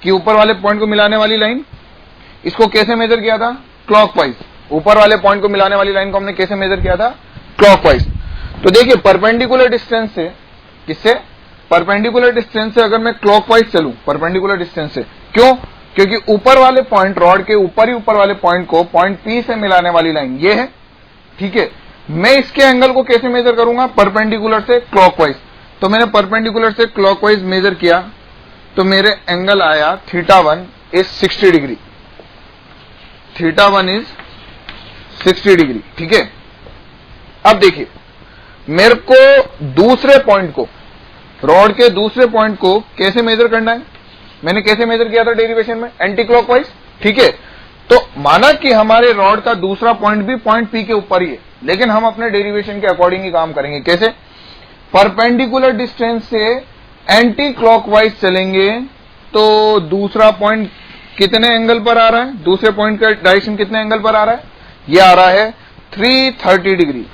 कि ऊपर वाले पॉइंट को मिलाने वाली लाइन, इसको कैसे मेजर किया था? क्लॉकवाइज। ऊपर वाले पॉइंट को मिलाने वाली लाइन को हमने कैसे मेजर किया था? क्लॉकवाइज। तो देखिए परपेंडिकुलर डिस्टेंस से, किससे? परपेंडिकुलर डिस्टेंस से अगर मैं क्लॉकवाइज चलूं, परपेंडिकुलर डिस्टेंस से, क्यों? क्योंकि ऊपर वाले पॉइंट, रॉड के ऊपर ही ऊपर वाले पॉइंट को पॉइंट P से मिलाने वाली लाइन ये है। ठीक है, मैं इसके एंगल को कैसे मेजर करूंगा? परपेंडिकुलर से क्लॉकवाइज। तो मैंने परपेंडिकुलर से क्लॉकवाइज मेजर किया तो मेरे एंगल आया theta 1 is 60 degree. Theta 1 is 60 degree. ठीक है, अब देखिए मेरे को दूसरे पॉइंट को, रॉड के दूसरे पॉइंट को कैसे मेजर करना है? मैंने कैसे मेजर किया था डेरिवेशन में? Anti clockwise. ठीक है, तो माना कि हमारे रॉड का दूसरा पॉइंट भी पॉइंट P के ऊपर ही है, लेकिन हम अपने डेरिवेशन के अकॉर्डिंग ही काम करेंगे। कैसे? परपेंडिकुलर डिस्टेंस से एंटी क्लॉकवाइज चलेंगे तो दूसरा पॉइंट कितने एंगल पर आ रहा है? दूसरे पॉइंट का डायरेक्शन कितने एंगल पर आ रहा है? ये आ रहा है 330 डिग्री।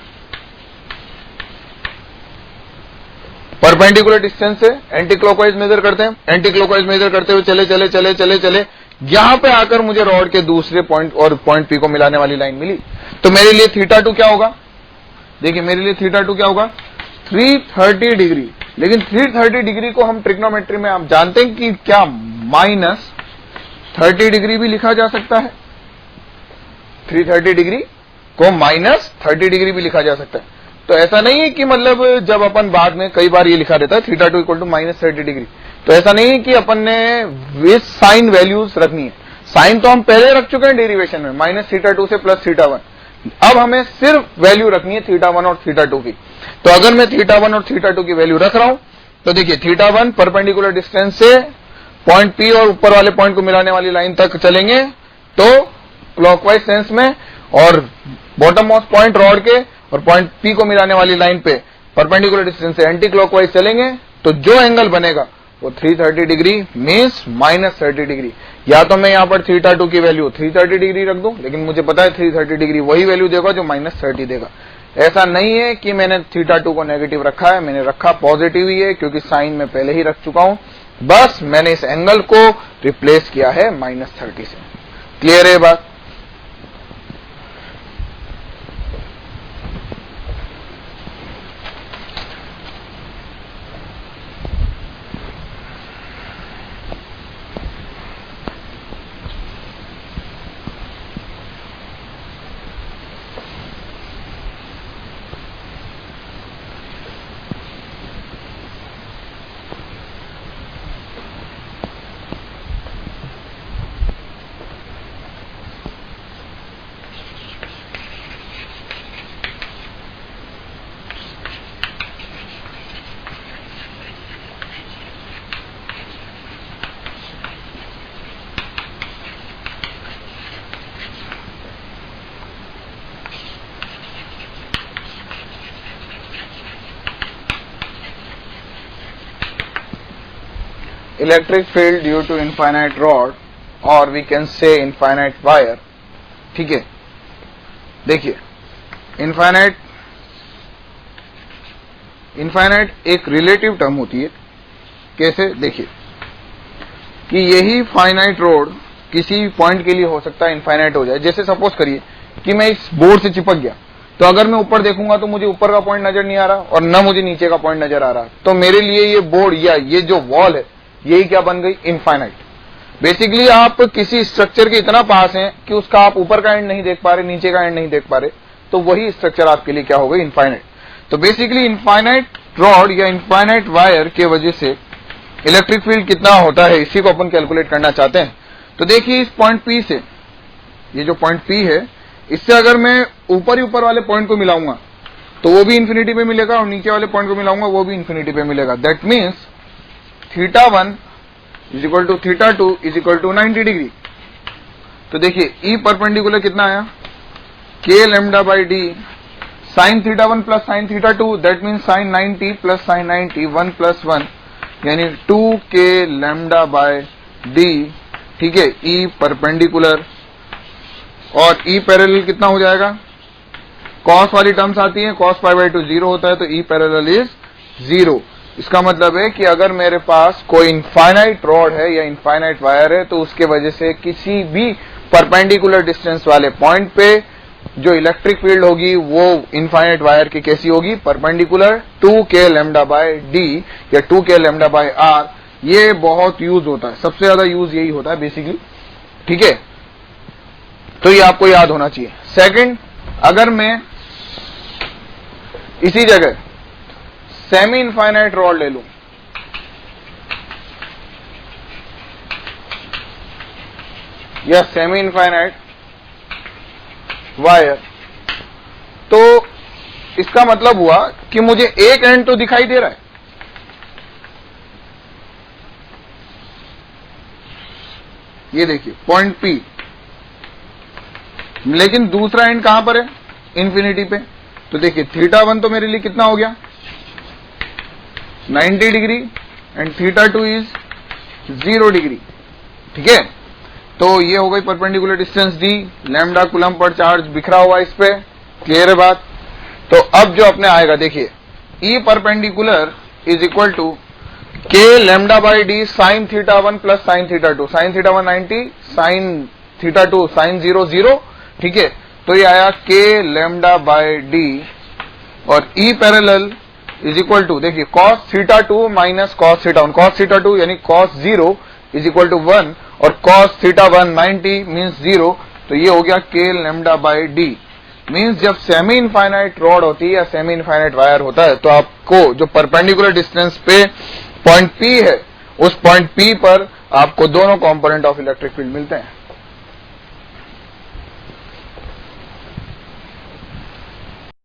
परपेंडिकुलर डिस्टेंस से एंटी क्लॉकवाइज मेजर करते हैं, एंटी क्लॉकवाइज मेजर करते हुए चले चले चले चले चले यहां पे आकर मुझे रॉड के दूसरे पॉइंट और पॉइंट P को मिलाने वाली लाइन मिली। तो मेरे लिए थीटा 2 क्या होगा? देखिए मेरे लिए थीटा 2 क्या होगा? 330 डिग्री। लेकिन 330 डिग्री को हम ट्रिग्नोमेट्री में आप जानते हैं कि क्या माइनस 30 डिग्री भी लिखा जा सकता है। 330 डिग्री को माइनस 30 डिग्री भी लिखा जा सकता है। तो ऐसा नहीं है कि मतलब जब अपन बाद में कई बार ये लिखा रहता है theta 2 equal to minus 30 degree, तो ऐसा नहीं है कि अपन ने विथ साइन वैल्यूज रखनी है। साइन तो हम पहले रख चुके हैं डेरिवेशन में, माइनस थीटा 2 से प्लस थीटा 1। अब हमें सिर्फ वैल्यू रखनी है थीटा 1 और थीटा 2 की। तो अगर मैं थीटा 1 और थीटा 2 की वैल्यू रख रहा हूं तो देखिए थीटा 1 परपेंडिकुलर डिस्टेंस से पॉइंट P और ऊपर वाले पॉइंट को मिलाने वाली लाइन तक चलेंगे तो क्लॉकवाइज सेंस में, और बॉटम मोस्ट पॉइंट रॉड के और पॉइंट P को मिलाने वाली लाइन पे परपेंडिकुलर डिस्टेंस से एंटी क्लॉकवाइज चलेंगे तो जो एंगल बनेगा वो 330 डिग्री मीन्स माइनस 30 डिग्री। या तो मैं यहां पर थीटा 2 की वैल्यू 330 डिग्री रख दूं, लेकिन मुझे पता है 330 डिग्री वही वैल्यू देगा जो माइनस 30 देगा। ऐसा नहीं है कि मैंने थीटा 2 को नेगेटिव रखा है, मैंने रखा पॉजिटिव ही है क्योंकि साइन में पहले ही रख चुका हूं। बस मैंने इस एंगल को रिप्लेस किया है माइनस 30 से। क्लियर है बात? Electric field due to infinite rod और we can say infinite wire. ठीक है, देखिए इनफाइनाइट एक रिलेटिव टर्म होती है। कैसे? देखिए कि यही फाइनाइट रोड किसी पॉइंट के लिए हो सकता है इनफाइनाइट हो जाए। जैसे सपोज करिए कि मैं इस बोर्ड से चिपक गया, तो अगर मैं ऊपर देखूंगा तो मुझे ऊपर का पॉइंट नजर नहीं आ रहा और न मुझे नीचे का पॉइंट नजर आ रहा, तो मेरे लिए ये बोर्ड या ये जो वॉल है यही क्या बन गई? इनफाइनाइट। बेसिकली आप किसी स्ट्रक्चर के इतना पास हैं कि उसका आप ऊपर का एंड नहीं देख पा रहे, नीचे का एंड नहीं देख पा रहे, तो वही स्ट्रक्चर आपके लिए क्या हो गई? इनफाइनाइट। तो बेसिकली इनफाइनाइट रॉड या इनफाइनाइट वायर के वजह से इलेक्ट्रिक फील्ड कितना होता है इसी को अपन कैलकुलेट करना चाहते हैं। तो देखिए इस पॉइंट P से, ये जो पॉइंट P है इससे अगर मैं ऊपर ही ऊपर वाले पॉइंट को मिलाऊंगा तो वो भी इन्फिनिटी पे मिलेगा और नीचे वाले पॉइंट को मिलाऊंगा वो भी इन्फिनिटी पे मिलेगा। That means θ1 is equal to θ2 is equal to 90 degree. तो देखिए ई परपेंडिकुलर कितना आया, k lambda by D sine θ1 plus sine θ2, that means sine 90 plus sine 90 1 plus 1 यानी 2k लैम्डा बाय डी। ठीक है, ई परपेंडिकुलर और ई पैरेलल कितना हो जाएगा, कॉस वाली टर्म्स आती है, कॉस पाई बाई 2 0 होता है तो ई पैरेलल इज 0। इसका मतलब है कि अगर मेरे पास कोई इनफाइनाइट रॉड है या इनफाइनाइट वायर है तो उसके वजह से किसी भी परपेंडिकुलर डिस्टेंस वाले पॉइंट पे जो इलेक्ट्रिक फील्ड होगी वो इनफाइनाइट वायर की कैसी होगी, perpendicular 2k lambda by D या 2k लैम्डा बाय आर। ये बहुत यूज होता है, सबसे ज्यादा यूज यही होता है बेसिकली। ठीक है, तो ये आपको याद होना चाहिए। सेकंड, अगर मैं इसी जगह सेमी इनफाइनाइट रॉड ले लूं, या सेमी इनफाइनाइट वायर, तो इसका मतलब हुआ कि मुझे एक एंड तो दिखाई दे रहा है, ये देखिए पॉइंट P, लेकिन दूसरा एंड कहां पर है, इन्फिनिटी पे। तो देखिए θ1 तो मेरे लिए कितना हो गया 90 डिग्री एंड θ2 इज 0 डिग्री। ठीक है, तो ये हो गई perpendicular distance D, lambda coulomb per charge बिखरा हुआ इस पे, क्लियर है बात। तो अब जो अपने आएगा देखिए E perpendicular is equal to k lambda by D sine θ1 plus sine θ2, sine θ1 90 sine θ2 sine 0 0। ठीक है, तो ये आया k लैम्डा बाय डी और E parallel is equal to देखिए cos θ2 माइनस cos θ1, cos θ2 यानी cos 0 इज इक्वल टू 1 और cos θ1 90 means 0, तो ये हो गया k lambda by D. Means जब सेमी इनफाइनाइट रॉड होती है या सेमी इनफाइनाइट वायर होता है तो आपको जो परपेंडिकुलर डिस्टेंस पे पॉइंट P है उस पॉइंट P पर आपको दोनों कंपोनेंट ऑफ इलेक्ट्रिक फील्ड मिलते हैं।